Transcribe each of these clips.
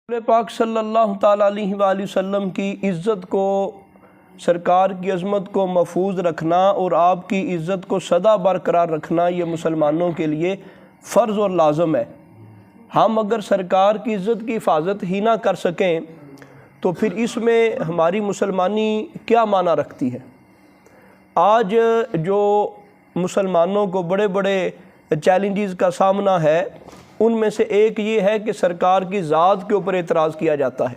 رسول پاک صلی اللہ تعالیٰ علیہ وآلہ وسلم کی عزت کو، سرکار کی عظمت کو محفوظ رکھنا اور آپ کی عزت کو سدا برقرار رکھنا یہ مسلمانوں کے لیے فرض اور لازم ہے۔ ہم اگر سرکار کی عزت کی حفاظت ہی نہ کر سکیں تو پھر اس میں ہماری مسلمانی کیا معنی رکھتی ہے؟ آج جو مسلمانوں کو بڑے بڑے چیلنجز کا سامنا ہے ان میں سے ایک یہ ہے کہ سرکار کی ذات کے اوپر اعتراض کیا جاتا ہے۔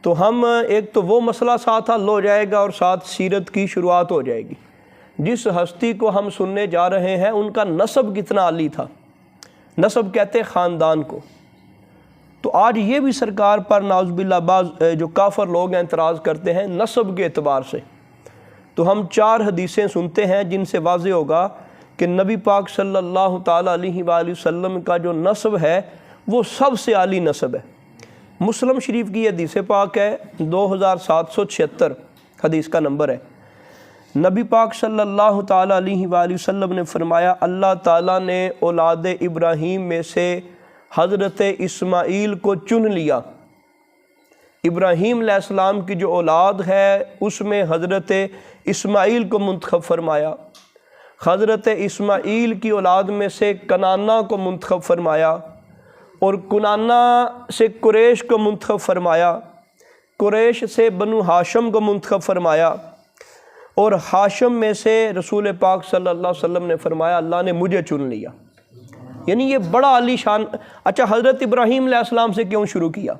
تو ہم ایک تو وہ مسئلہ ساتھ حل ہو جائے گا اور ساتھ سیرت کی شروعات ہو جائے گی۔ جس ہستی کو ہم سننے جا رہے ہیں ان کا نسب کتنا عالی تھا، نسب کہتے خاندان کو۔ تو آج یہ بھی سرکار پر نعوذ باللہ بعض جو کافر لوگ ہیں اعتراض کرتے ہیں نسب کے اعتبار سے۔ تو ہم 4 حدیثیں سنتے ہیں جن سے واضح ہوگا کہ نبی پاک صلی اللہ تعالیٰ علیہ وآلہ وسلم کا جو نسب ہے وہ سب سے عالی نسب ہے۔ مسلم شریف کی حدیث پاک ہے 2776 حدیث کا نمبر ہے۔ نبی پاک صلی اللہ تعالیٰ علیہ وآلہ وسلم نے فرمایا اللہ تعالیٰ نے اولاد ابراہیم میں سے حضرت اسماعیل کو چن لیا۔ ابراہیم علیہ السلام کی جو اولاد ہے اس میں حضرت اسماعیل کو منتخب فرمایا۔ حضرت اسماعیل کی اولاد میں سے کنعانہ کو منتخب فرمایا اور کنعانہ سے قریش کو منتخب فرمایا، قریش سے بنو ہاشم کو منتخب فرمایا اور ہاشم میں سے رسول پاک صلی اللہ علیہ وسلم نے فرمایا اللہ نے مجھے چن لیا۔ یعنی یہ بڑا عالی شان۔ اچھا حضرت ابراہیم علیہ السلام سے کیوں شروع کیا؟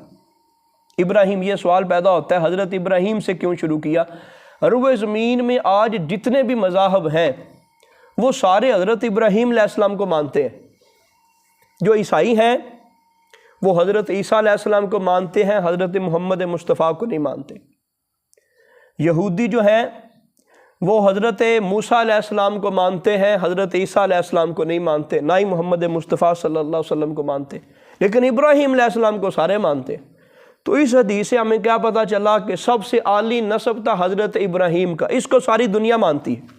ابراہیم، یہ سوال پیدا ہوتا ہے حضرت ابراہیم سے کیوں شروع کیا؟ روئے زمین میں آج جتنے بھی مذاہب ہیں وہ سارے حضرت ابراہیم علیہ السلام کو مانتے ہیں۔ جو عیسائی ہیں وہ حضرت عیسیٰ علیہ السلام کو مانتے ہیں، حضرت محمد مصطفیٰ کو نہیں مانتے۔ یہودی جو ہیں وہ حضرت موسیٰ علیہ السلام کو مانتے ہیں، حضرت عیسیٰ علیہ السلام کو نہیں مانتے، نہ ہی محمد مصطفیٰ صلی اللہ علیہ وسلم کو مانتے، لیکن ابراہیم علیہ السلام کو سارے مانتے ہیں۔ تو اس حدیث سے ہمیں کیا پتہ چلا کہ سب سے عالی نسب تھا حضرت ابراہیم کا، اس کو ساری دنیا مانتی ہے۔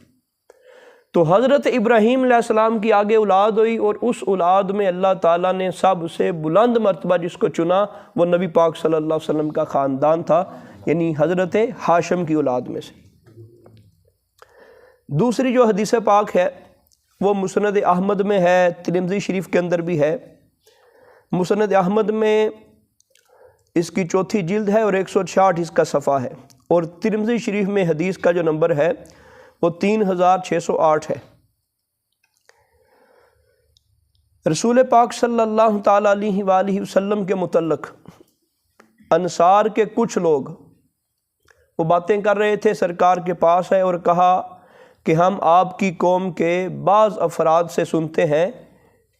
تو حضرت ابراہیم علیہ السلام کی آگے اولاد ہوئی اور اس اولاد میں اللہ تعالیٰ نے سب سے بلند مرتبہ جس کو چنا وہ نبی پاک صلی اللہ علیہ وسلم کا خاندان تھا، یعنی حضرت ہاشم کی اولاد میں سے۔ دوسری جو حدیث پاک ہے وہ مسند احمد میں ہے، ترمذی شریف کے اندر بھی ہے۔ مسند احمد میں اس کی 4 جلد ہے اور 166 اس کا صفحہ ہے، اور ترمذی شریف میں حدیث کا جو نمبر ہے وہ 3608 ہے۔ رسول پاک صلی اللہ تعالیٰ علیہ وآلہ وسلم کے متعلق انصار کے کچھ لوگ وہ باتیں کر رہے تھے سرکار کے پاس ہے، اور کہا کہ ہم آپ کی قوم کے بعض افراد سے سنتے ہیں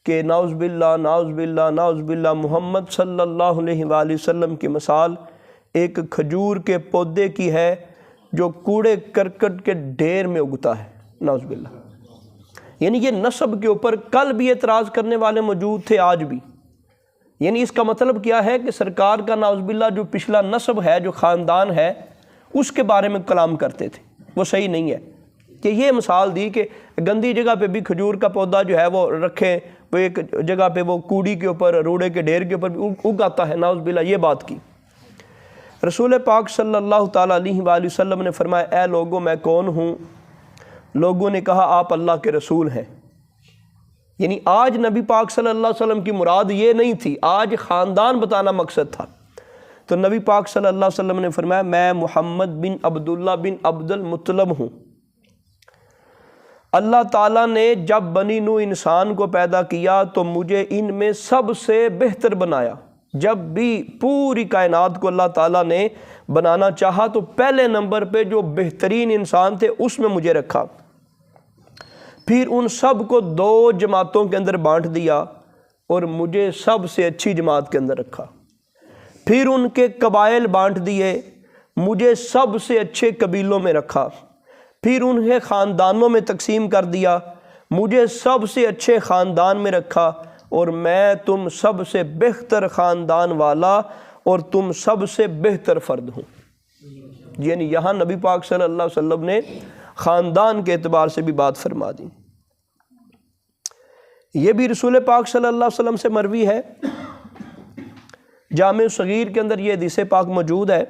کہ نعوذ باللہ نعوذ باللہ نعوذ باللہ محمد صلی اللہ علیہ وآلہ وسلم کی مثال ایک کھجور کے پودے کی ہے جو کوڑے کرکٹ کے ڈھیر میں اگتا ہے، نعوذ باللہ۔ یعنی یہ نسب کے اوپر کل بھی اعتراض کرنے والے موجود تھے، آج بھی۔ یعنی اس کا مطلب کیا ہے کہ سرکار کا نعوذ باللہ جو پچھلا نسب ہے، جو خاندان ہے، اس کے بارے میں کلام کرتے تھے، وہ صحیح نہیں ہے۔ کہ یہ مثال دی کہ گندی جگہ پہ بھی کھجور کا پودا جو ہے وہ رکھیں، وہ ایک جگہ پہ وہ کوڑی کے اوپر، روڑے کے ڈھیر کے اوپر بھی اگاتا ہے، نعوذ باللہ، یہ بات کی۔ رسول پاک صلی اللہ تعالیٰ علیہ وآلہ وسلم نے فرمایا اے لوگوں میں کون ہوں؟ لوگوں نے کہا آپ اللہ کے رسول ہیں۔ یعنی آج نبی پاک صلی اللہ علیہ وسلم کی مراد یہ نہیں تھی، آج خاندان بتانا مقصد تھا۔ تو نبی پاک صلی اللہ علیہ وسلم نے فرمایا میں محمد بن عبداللہ بن عبد المطلب ہوں۔ اللہ تعالیٰ نے جب بنی نوح انسان کو پیدا کیا تو مجھے ان میں سب سے بہتر بنایا۔ جب بھی پوری کائنات کو اللہ تعالیٰ نے بنانا چاہا تو پہلے نمبر پہ جو بہترین انسان تھے اس میں مجھے رکھا، پھر ان سب کو 2 جماعتوں کے اندر بانٹ دیا اور مجھے سب سے اچھی جماعت کے اندر رکھا، پھر ان کے قبائل بانٹ دیے، مجھے سب سے اچھے قبیلوں میں رکھا، پھر انہیں خاندانوں میں تقسیم کر دیا، مجھے سب سے اچھے خاندان میں رکھا، اور میں تم سب سے بہتر خاندان والا اور تم سب سے بہتر فرد ہوں۔ یعنی یہاں نبی پاک صلی اللہ علیہ وسلم نے خاندان کے اعتبار سے بھی بات فرما دی۔ یہ بھی رسول پاک صلی اللہ علیہ وسلم سے مروی ہے جامع صغیر کے اندر یہ حدیث پاک موجود ہے۔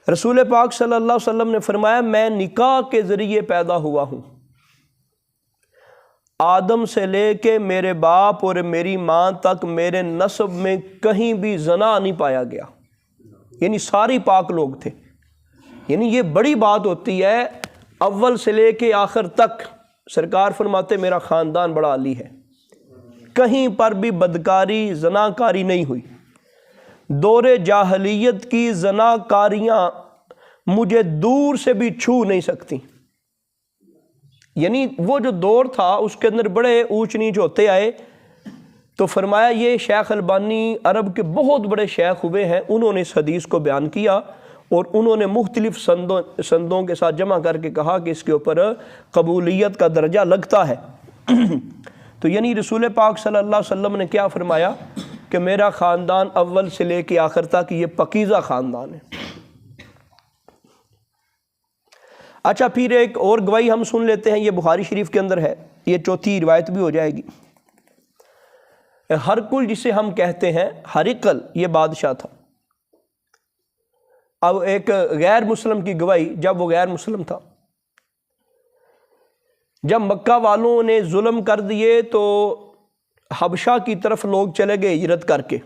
رسول پاک صلی اللہ علیہ وسلم نے فرمایا میں نکاح کے ذریعے پیدا ہوا ہوں، آدم سے لے کے میرے باپ اور میری ماں تک میرے نسب میں کہیں بھی زنا نہیں پایا گیا، یعنی ساری پاک لوگ تھے۔ یعنی یہ بڑی بات ہوتی ہے، اول سے لے کے آخر تک سرکار فرماتے میرا خاندان بڑا عالی ہے، کہیں پر بھی بدکاری زناکاری نہیں ہوئی۔ دور جاہلیت کی زناکاریاں مجھے دور سے بھی چھو نہیں سکتی۔ یعنی وہ جو دور تھا اس کے اندر بڑے اونچ نیچ ہوتے آئے، تو فرمایا یہ شیخ البانی عرب کے بہت بڑے شیخ ہوئے ہیں، انہوں نے اس حدیث کو بیان کیا اور انہوں نے مختلف سندوں کے ساتھ جمع کر کے کہا کہ اس کے اوپر قبولیت کا درجہ لگتا ہے۔ تو یعنی رسول پاک صلی اللہ علیہ وسلم نے کیا فرمایا کہ میرا خاندان اول سے لے کے آخر تک یہ پاکیزہ خاندان ہے۔ اچھا، پھر ایک اور گواہی ہم سن لیتے ہیں، یہ بخاری شریف کے اندر ہے، یہ چوتھی روایت بھی ہو جائے گی۔ ہرقل جسے ہم کہتے ہیں، ہرقل یہ بادشاہ تھا۔ اب ایک غیر مسلم کی گواہی، جب وہ غیر مسلم تھا، جب مکہ والوں نے ظلم کر دیے تو حبشہ کی طرف لوگ چلے گئے ہجرت کر کے،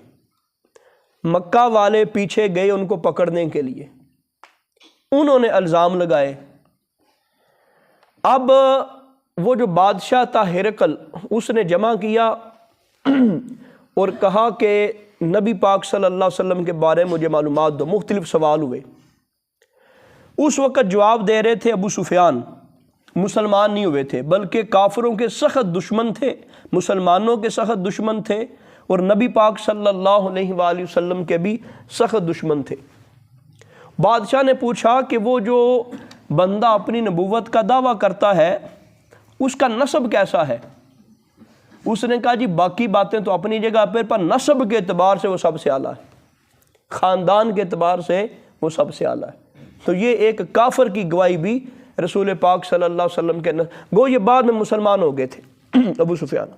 مکہ والے پیچھے گئے ان کو پکڑنے کے لیے، انہوں نے الزام لگائے۔ اب وہ جو بادشاہ تھا ہرقل، اس نے جمع کیا اور کہا کہ نبی پاک صلی اللہ علیہ وسلم کے بارے میں مجھے معلومات دو۔ مختلف سوال ہوئے۔ اس وقت جواب دے رہے تھے ابو سفیان، مسلمان نہیں ہوئے تھے بلکہ کافروں کے سخت دشمن تھے، مسلمانوں کے سخت دشمن تھے، اور نبی پاک صلی اللہ علیہ وآلہ وسلم کے بھی سخت دشمن تھے۔ بادشاہ نے پوچھا کہ وہ جو بندہ اپنی نبوت کا دعویٰ کرتا ہے اس کا نسب کیسا ہے؟ اس نے کہا جی باقی باتیں تو اپنی جگہ پر نسب کے اعتبار سے وہ سب سے اعلیٰ ہے، خاندان کے اعتبار سے وہ سب سے اعلیٰ ہے۔ تو یہ ایک کافر کی گواہی بھی رسول پاک صلی اللہ علیہ وسلم کے گو یہ بعد میں مسلمان ہو گئے تھے ابو سفیان،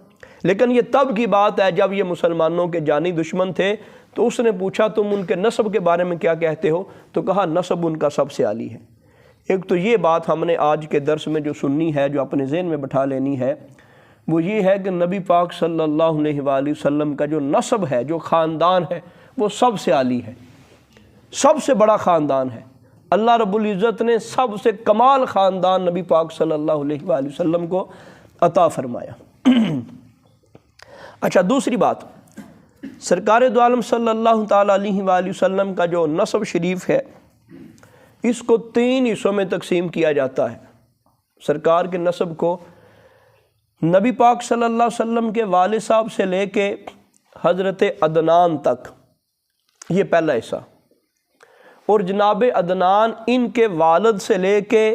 لیکن یہ تب کی بات ہے جب یہ مسلمانوں کے جانی دشمن تھے۔ تو اس نے پوچھا تم ان کے نسب کے بارے میں کیا کہتے ہو؟ تو کہا نسب ان کا سب سے عالی ہے۔ ایک تو یہ بات ہم نے آج کے درس میں جو سننی ہے، جو اپنے ذہن میں بٹھا لینی ہے، وہ یہ ہے کہ نبی پاک صلی اللہ علیہ وآلہ وسلم کا جو نسب ہے، جو خاندان ہے، وہ سب سے عالی ہے، سب سے بڑا خاندان ہے۔ اللہ رب العزت نے سب سے کمال خاندان نبی پاک صلی اللہ علیہ وآلہ وسلم کو عطا فرمایا۔ اچھا، دوسری بات، سرکار دو عالم صلی اللہ تعالیٰ علیہ وآلہ وسلم کا جو نسب شریف ہے، اس کو 3 حصوں میں تقسیم کیا جاتا ہے۔ سرکار کے نسب کو نبی پاک صلی اللہ علیہ وسلم کے والد صاحب سے لے کے حضرت عدنان تک، یہ پہلا حصہ، اور جناب عدنان ان کے والد سے لے کے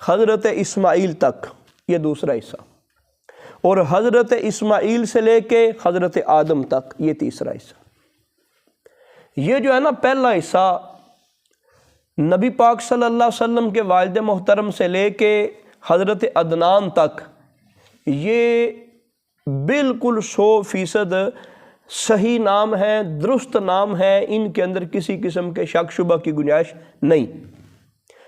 حضرت اسماعیل تک، یہ دوسرا حصہ، اور حضرت اسماعیل سے لے کے حضرت آدم تک، یہ تیسرا حصہ۔ یہ جو ہے نا پہلا حصہ، نبی پاک صلی اللہ علیہ وسلم کے والد محترم سے لے کے حضرت عدنان تک، یہ بالکل 100% صحیح نام ہے، درست نام ہے، ان کے اندر کسی قسم کے شک شبہ کی گنجائش نہیں۔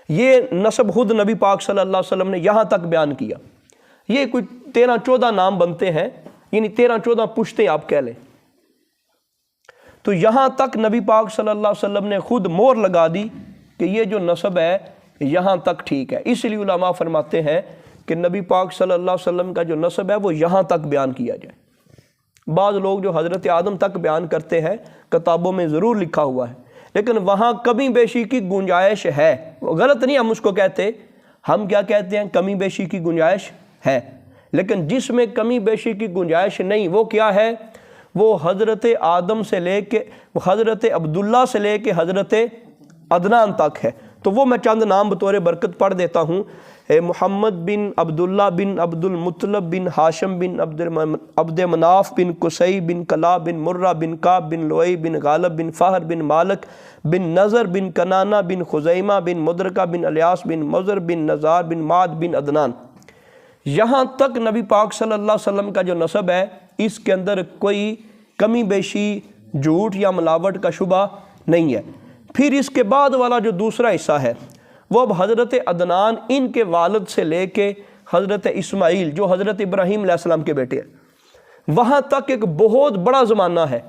یہ نسب خود نبی پاک صلی اللہ علیہ وسلم نے یہاں تک بیان کیا۔ یہ کوئی 13-14 نام بنتے ہیں، یعنی 13-14 پشتیں آپ کہہ لیں۔ تو یہاں تک نبی پاک صلی اللہ علیہ وسلم نے خود مہر لگا دی کہ یہ جو نسب ہے یہاں تک ٹھیک ہے۔ اس لیے علماء فرماتے ہیں کہ نبی پاک صلی اللہ علیہ وسلم کا جو نسب ہے وہ یہاں تک بیان کیا جائے۔ بعض لوگ جو حضرت آدم تک بیان کرتے ہیں، کتابوں میں ضرور لکھا ہوا ہے، لیکن وہاں کمی بیشی کی گنجائش ہے، غلط نہیں ہم اس کو کہتے، ہم کیا کہتے ہیں؟ کمی بیشی کی گنجائش ہے، لیکن جس میں کمی بیشی کی گنجائش نہیں وہ کیا ہے؟ وہ حضرت آدم سے لے کے حضرت عبداللہ سے لے کے حضرت عدنان تک ہے۔ تو وہ میں چند نام بطور برکت پڑھ دیتا ہوں۔ محمد بن عبداللہ بن عبد المطلب بن ہاشم بن عبد مناف بن قصی بن کلاب بن مرہ بن کعب بن لؤی بن غالب بن فہر بن مالک بن نظر بن کنانہ بن خزیمہ بن مدرکہ بن الیاس بن مضر بن نزار بن معد بن عدنان۔ یہاں تک نبی پاک صلی اللہ علیہ وسلم کا جو نسب ہے اس کے اندر کوئی کمی بیشی، جھوٹ یا ملاوٹ کا شبہ نہیں ہے۔ پھر اس کے بعد والا جو دوسرا حصہ ہے وہ اب حضرت عدنان ان کے والد سے لے کے حضرت اسماعیل جو حضرت ابراہیم علیہ السلام کے بیٹے ہیں، وہاں تک ایک بہت بڑا زمانہ ہے،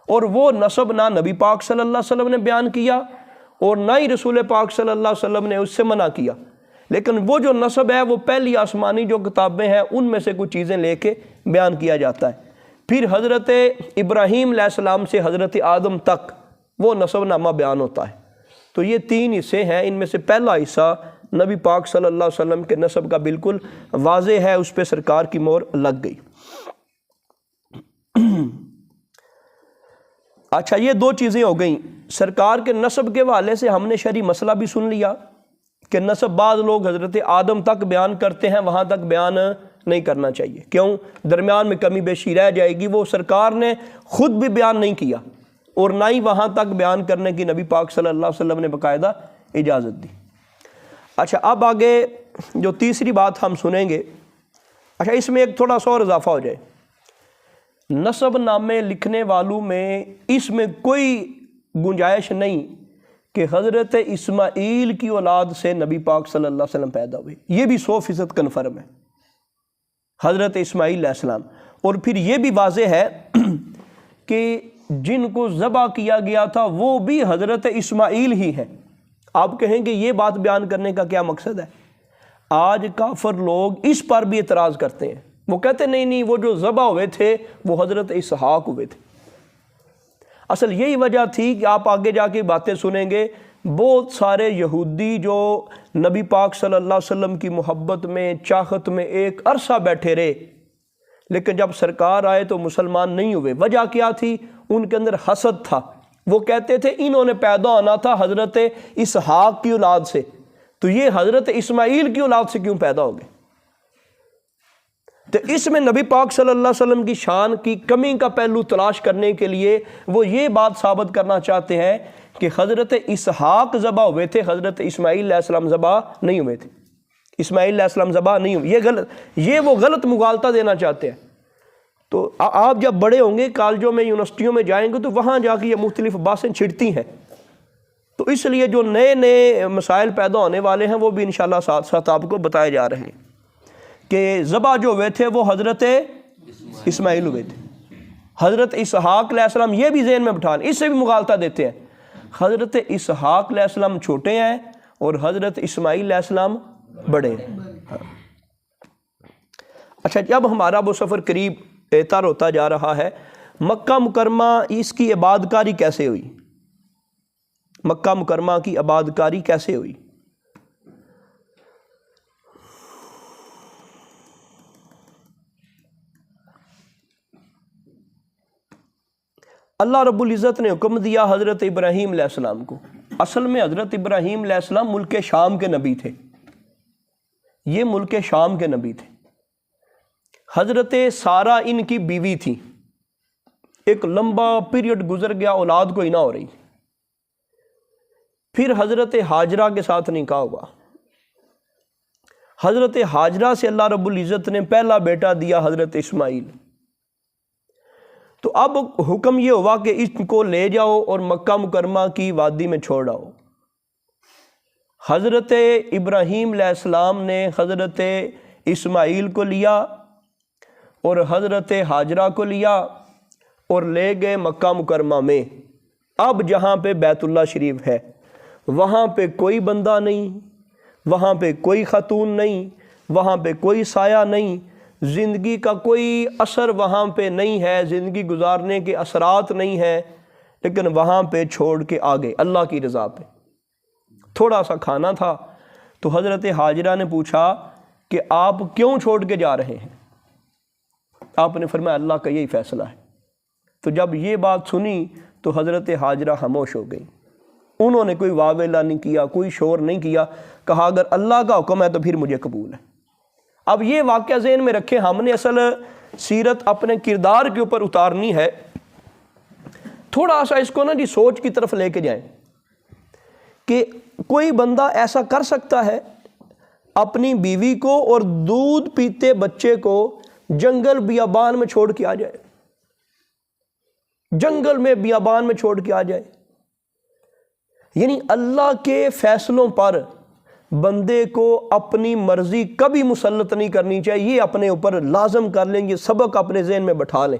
اور وہ نسب نہ نبی پاک صلی اللہ علیہ وسلم نے بیان کیا اور نہ ہی رسول پاک صلی اللہ علیہ وسلم نے اس سے منع کیا، لیکن وہ جو نسب ہے وہ پہلی آسمانی جو کتابیں ہیں ان میں سے کچھ چیزیں لے کے بیان کیا جاتا ہے۔ پھر حضرت ابراہیم علیہ السلام سے حضرت آدم تک وہ نسب نامہ بیان ہوتا ہے۔ تو یہ 3 حصے ہیں، ان میں سے پہلا حصہ نبی پاک صلی اللہ علیہ وسلم کے نسب کا بالکل واضح ہے، اس پہ سرکار کی مہر لگ گئی۔ اچھا، یہ 2 چیزیں ہو گئیں۔ سرکار کے نسب کے حوالے سے ہم نے شرعی مسئلہ بھی سن لیا کہ نسب بعض لوگ حضرت آدم تک بیان کرتے ہیں، وہاں تک بیان نہیں کرنا چاہیے، کیوں؟ درمیان میں کمی بیشی رہ جائے گی۔ وہ سرکار نے خود بھی بیان نہیں کیا اور نہ ہی وہاں تک بیان کرنے کی نبی پاک صلی اللہ علیہ وسلم نے باقاعدہ اجازت دی۔ اچھا، اب آگے جو تیسری بات ہم سنیں گے، اچھا اس میں ایک تھوڑا سا اور اضافہ ہو جائے، نسب نامے لکھنے والوں میں اس میں کوئی گنجائش نہیں کہ حضرت اسماعیل کی اولاد سے نبی پاک صلی اللہ علیہ وسلم پیدا ہوئے، یہ بھی 100% کنفرم ہے، حضرت اسماعیل علیہ السلام۔ اور پھر یہ بھی واضح ہے کہ جن کو ذبح کیا گیا تھا وہ بھی حضرت اسماعیل ہی ہیں۔ آپ کہیں گے یہ بات بیان کرنے کا کیا مقصد ہے؟ آج کافر لوگ اس پر بھی اعتراض کرتے ہیں، وہ کہتے ہیں نہیں وہ جو ذبح ہوئے تھے وہ حضرت اسحاق ہوئے تھے۔ اصل یہی وجہ تھی کہ آپ آگے جا کے باتیں سنیں گے، بہت سارے یہودی جو نبی پاک صلی اللہ علیہ وسلم کی محبت میں، چاہت میں ایک عرصہ بیٹھے رہے، لیکن جب سرکار آئے تو مسلمان نہیں ہوئے۔ وجہ کیا تھی؟ ان کے اندر حسد تھا۔ وہ کہتے تھے انہوں نے پیدا ہونا تھا حضرت اسحاق کی اولاد سے، تو یہ حضرت اسماعیل کی اولاد سے کیوں پیدا ہو گئے؟ تو اس میں نبی پاک صلی اللہ علیہ وسلم کی شان کی کمی کا پہلو تلاش کرنے کے لیے وہ یہ بات ثابت کرنا چاہتے ہیں کہ حضرت اسحاق ذبح ہوئے تھے، حضرت اسماعیل علیہ السلام ذبح نہیں ہوئے تھے، اسماعیل علیہ السلام ذبح نہیں ہوئے۔ یہ وہ غلط مغالطہ دینا چاہتے ہیں۔ تو آپ جب بڑے ہوں گے، کالجوں میں، یونیورسٹیوں میں جائیں گے تو وہاں جا کے یہ مختلف باتیں چھڑتی ہیں، تو اس لیے جو نئے نئے مسائل پیدا ہونے والے ہیں وہ بھی انشاءاللہ ساتھ ساتھ آپ کو بتائے جا رہے ہیں کہ ذبح جو ہوئے تھے وہ حضرت اسماعیل ہوئے تھے۔ حضرت اسحاق علیہ السلام یہ بھی ذہن میں بٹھا لیں، اس سے بھی مغالطہ دیتے ہیں، حضرت اسحاق علیہ السلام چھوٹے ہیں اور حضرت اسماعیل علیہ السلام بڑے ہیں۔ اچھا، جب ہمارا وہ سفر قریب تر ہوتا جا رہا ہے، مکہ مکرمہ اس کی آباد کاری کیسے ہوئی؟ مکہ مکرمہ کی آباد کاری کیسے ہوئی؟ اللہ رب العزت نے حکم دیا حضرت ابراہیم علیہ السلام کو۔ اصل میں حضرت ابراہیم علیہ السلام ملک شام کے نبی تھے، یہ ملک شام کے نبی تھے۔ حضرت سارہ ان کی بیوی تھی، ایک لمبا پیریڈ گزر گیا، اولاد کوئی نہ ہو رہی، پھر حضرت ہاجرہ کے ساتھ نکاح ہوا۔ حضرت ہاجرہ سے اللہ رب العزت نے پہلا بیٹا دیا حضرت اسماعیل۔ تو اب حکم یہ ہوا کہ اس کو لے جاؤ اور مکہ مکرمہ کی وادی میں چھوڑ آؤ۔ حضرت ابراہیم علیہ السلام نے حضرت اسماعیل کو لیا اور حضرت ہاجرہ کو لیا اور لے گئے مکہ مکرمہ میں۔ اب جہاں پہ بیت اللہ شریف ہے وہاں پہ کوئی بندہ نہیں، وہاں پہ کوئی خاتون نہیں، وہاں پہ کوئی سایہ نہیں، زندگی کا کوئی اثر وہاں پہ نہیں ہے، زندگی گزارنے کے اثرات نہیں ہیں، لیکن وہاں پہ چھوڑ کے آگے اللہ کی رضا پہ۔ تھوڑا سا کھانا تھا تو حضرت ہاجرہ نے پوچھا کہ آپ کیوں چھوڑ کے جا رہے ہیں؟ آپ نے فرمایا اللہ کا یہی فیصلہ ہے۔ تو جب یہ بات سنی تو حضرت ہاجرہ خاموش ہو گئی، انہوں نے کوئی واہ ویلا نہیں کیا، کوئی شور نہیں کیا، کہا اگر اللہ کا حکم ہے تو پھر مجھے قبول ہے۔ اب یہ واقعہ ذہن میں رکھیں، ہم نے اصل سیرت اپنے کردار کے اوپر اتارنی ہے، تھوڑا سا اس کو نا سوچ کی طرف لے کے جائیں کہ کوئی بندہ ایسا کر سکتا ہے اپنی بیوی کو اور دودھ پیتے بچے کو جنگل بیابان میں چھوڑ کے آ جائے، جنگل میں بیابان میں چھوڑ کے آ جائے۔ یعنی اللہ کے فیصلوں پر بندے کو اپنی مرضی کبھی مسلط نہیں کرنی چاہیے، یہ اپنے اوپر لازم کر لیں، یہ سبق اپنے ذہن میں بٹھا لیں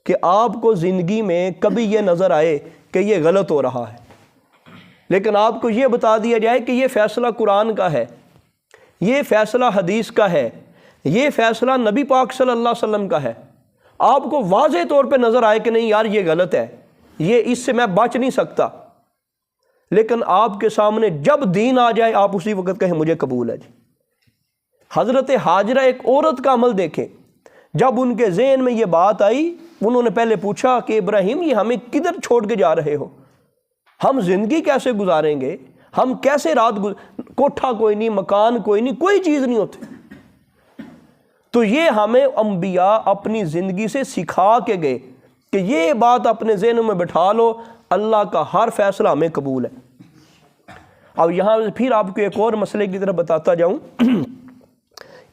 کہ آپ کو زندگی میں کبھی یہ نظر آئے کہ یہ غلط ہو رہا ہے، لیکن آپ کو یہ بتا دیا جائے کہ یہ فیصلہ قرآن کا ہے، یہ فیصلہ حدیث کا ہے، یہ فیصلہ نبی پاک صلی اللہ علیہ وسلم کا ہے۔ آپ کو واضح طور پہ نظر آئے کہ نہیں یار یہ غلط ہے، یہ اس سے میں بچ نہیں سکتا، لیکن آپ کے سامنے جب دین آ جائے آپ اسی وقت کہیں مجھے قبول ہے جی۔ حضرت ہاجرہ ایک عورت کا عمل دیکھیں، جب ان کے ذہن میں یہ بات آئی انہوں نے پہلے پوچھا کہ ابراہیم یہ ہمیں کدھر چھوڑ کے جا رہے ہو، ہم زندگی کیسے گزاریں گے، ہم کیسے کوٹھا کوئی نہیں، مکان کوئی نہیں، کوئی چیز نہیں ہوتی۔ تو یہ ہمیں انبیاء اپنی زندگی سے سکھا کے گئے کہ یہ بات اپنے ذہنوں میں بٹھا لو، اللہ کا ہر فیصلہ ہمیں قبول ہے۔ اب یہاں پھر آپ کو ایک اور مسئلے کی طرف بتاتا جاؤں،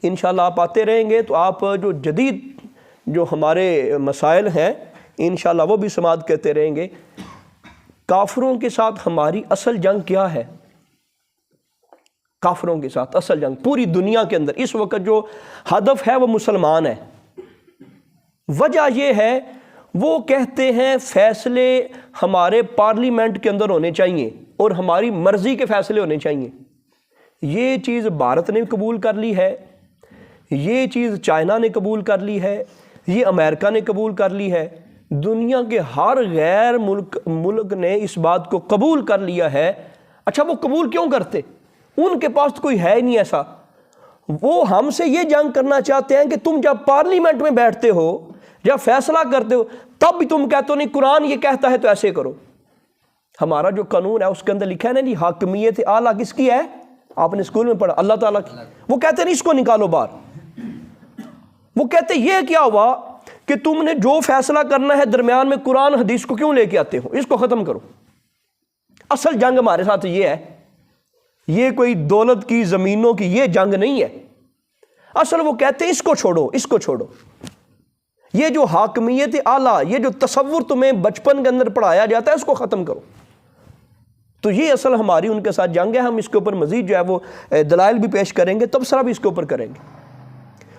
انشاءاللہ آپ آتے رہیں گے تو آپ جو جدید جو ہمارے مسائل ہیں انشاءاللہ وہ بھی سماعت کرتے رہیں گے۔ کافروں کے ساتھ ہماری اصل جنگ کیا ہے؟ کافروں کے ساتھ اصل جنگ پوری دنیا کے اندر اس وقت جو ہدف ہے وہ مسلمان ہے۔ وجہ یہ ہے وہ کہتے ہیں فیصلے ہمارے پارلیمنٹ کے اندر ہونے چاہیے اور ہماری مرضی کے فیصلے ہونے چاہیے۔ یہ چیز بھارت نے قبول کر لی ہے، یہ چیز چائنا نے قبول کر لی ہے، یہ امریکہ نے قبول کر لی ہے، دنیا کے ہر غیر ملک نے اس بات کو قبول کر لیا ہے۔ اچھا وہ قبول کیوں کرتے؟ ان کے پاس تو کوئی ہے نہیں ایسا، وہ ہم سے یہ جنگ کرنا چاہتے ہیں کہ تم جب پارلیمنٹ میں بیٹھتے ہو، جب فیصلہ کرتے ہو، تب بھی تم کہتے ہو نہیں قرآن یہ کہتا ہے تو ایسے کرو۔ ہمارا جو قانون ہے اس کے اندر لکھا ہے نا جی حاکمیت اعلیٰ کس کی ہے؟ آپ نے اسکول میں پڑھا، اللہ تعالیٰ کی۔ وہ کہتے ہیں اس کو نکالو باہر، وہ کہتے ہیں یہ کیا ہوا کہ تم نے جو فیصلہ کرنا ہے درمیان میں قرآن حدیث کو کیوں لے کے آتے ہو، اس کو ختم کرو۔ اصل جنگ ہمارے ساتھ یہ ہے، یہ کوئی دولت کی زمینوں کی یہ جنگ نہیں ہے، اصل وہ کہتے ہیں اس کو چھوڑو، اس کو چھوڑو، یہ جو حاکمیت اعلیٰ، یہ جو تصور تمہیں بچپن کے اندر پڑھایا جاتا ہے اس کو ختم کرو۔ تو یہ اصل ہماری ان کے ساتھ جنگ ہے۔ ہم اس کے اوپر مزید جو ہے وہ دلائل بھی پیش کریں گے، تبصرہ بھی اس کے اوپر کریں گے۔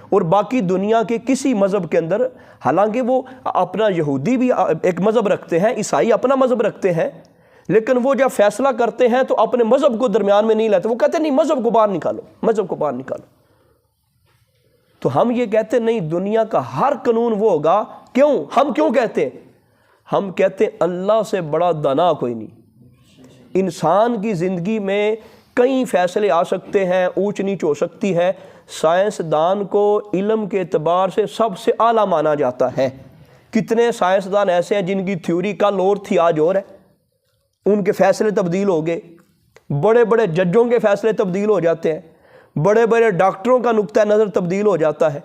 اور باقی دنیا کے کسی مذہب کے اندر، حالانکہ وہ اپنا یہودی بھی ایک مذہب رکھتے ہیں، عیسائی اپنا مذہب رکھتے ہیں، لیکن وہ جب فیصلہ کرتے ہیں تو اپنے مذہب کو درمیان میں نہیں لاتے، وہ کہتے ہیں نہیں مذہب کو باہر نکالو، مذہب کو باہر نکالو۔ تو ہم یہ کہتے ہیں نہیں دنیا کا ہر قانون وہ ہوگا۔ کیوں؟ ہم کیوں کہتے ہیں؟ ہم کہتے ہیں اللہ سے بڑا دانا کوئی نہیں۔ انسان کی زندگی میں کئی فیصلے آ سکتے ہیں، اونچ نیچ ہو سکتی ہے، سائنسدان کو علم کے اعتبار سے سب سے اعلیٰ مانا جاتا ہے۔ کتنے سائنسدان ایسے ہیں جن کی تھیوری کل اور تھی آج اور ہے، ان کے فیصلے تبدیل ہو گئے، بڑے بڑے ججوں کے فیصلے تبدیل ہو جاتے ہیں، بڑے بڑے ڈاکٹروں کا نقطہ نظر تبدیل ہو جاتا ہے۔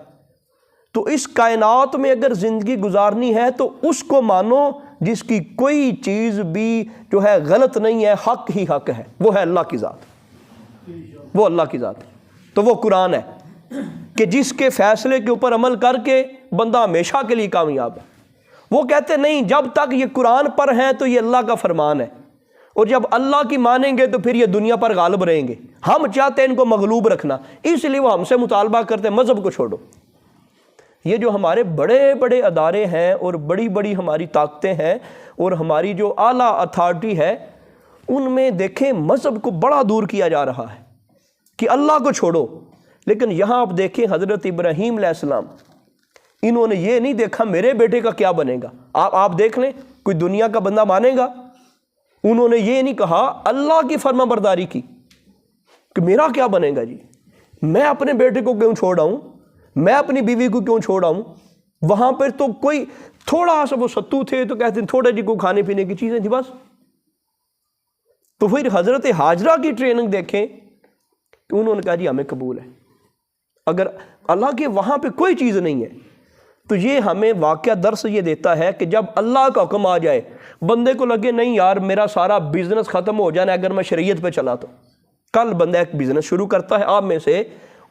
تو اس کائنات میں اگر زندگی گزارنی ہے تو اس کو مانو جس کی کوئی چیز بھی جو ہے غلط نہیں ہے، حق ہی حق ہے، وہ ہے اللہ کی ذات، وہ اللہ کی ذات ہے۔ تو وہ قرآن ہے کہ جس کے فیصلے کے اوپر عمل کر کے بندہ ہمیشہ کے لیے کامیاب ہے۔ وہ کہتے نہیں جب تک یہ قرآن پر ہیں تو یہ اللہ کا فرمان ہے، اور جب اللہ کی مانیں گے تو پھر یہ دنیا پر غالب رہیں گے۔ ہم چاہتے ہیں ان کو مغلوب رکھنا، اس لیے وہ ہم سے مطالبہ کرتے ہیں مذہب کو چھوڑو۔ یہ جو ہمارے بڑے بڑے ادارے ہیں اور بڑی بڑی ہماری طاقتیں ہیں اور ہماری جو اعلیٰ اتھارٹی ہے، ان میں دیکھیں مذہب کو بڑا دور کیا جا رہا ہے کہ اللہ کو چھوڑو۔ لیکن یہاں آپ دیکھیں حضرت ابراہیم علیہ السلام، انہوں نے یہ نہیں دیکھا میرے بیٹے کا کیا بنے گا۔ آپ دیکھ لیں کوئی دنیا کا بندہ مانے گا؟ انہوں نے یہ نہیں کہا، اللہ کی فرما برداری کی کہ میرا کیا بنے گا جی، میں اپنے بیٹے کو کیوں چھوڑ آؤں، میں اپنی بیوی کو کیوں چھوڑ آؤں۔ وہاں پر تو کوئی تھوڑا سا وہ ستو تھے تو کہتے ہیں تھوڑے جی کو کھانے پینے کی چیزیں تھی بس۔ تو پھر حضرت ہاجرہ کی ٹریننگ دیکھیں، انہوں نے کہا جی ہمیں قبول ہے، اگر اللہ کے وہاں پہ کوئی چیز نہیں ہے۔ تو یہ ہمیں واقعہ درس یہ دیتا ہے کہ جب اللہ کا حکم آ جائے، بندے کو لگے نہیں یار میرا سارا بزنس ختم ہو جانا ہے اگر میں شریعت پہ چلا تو۔ کل بندہ ایک بزنس شروع کرتا ہے، آپ میں سے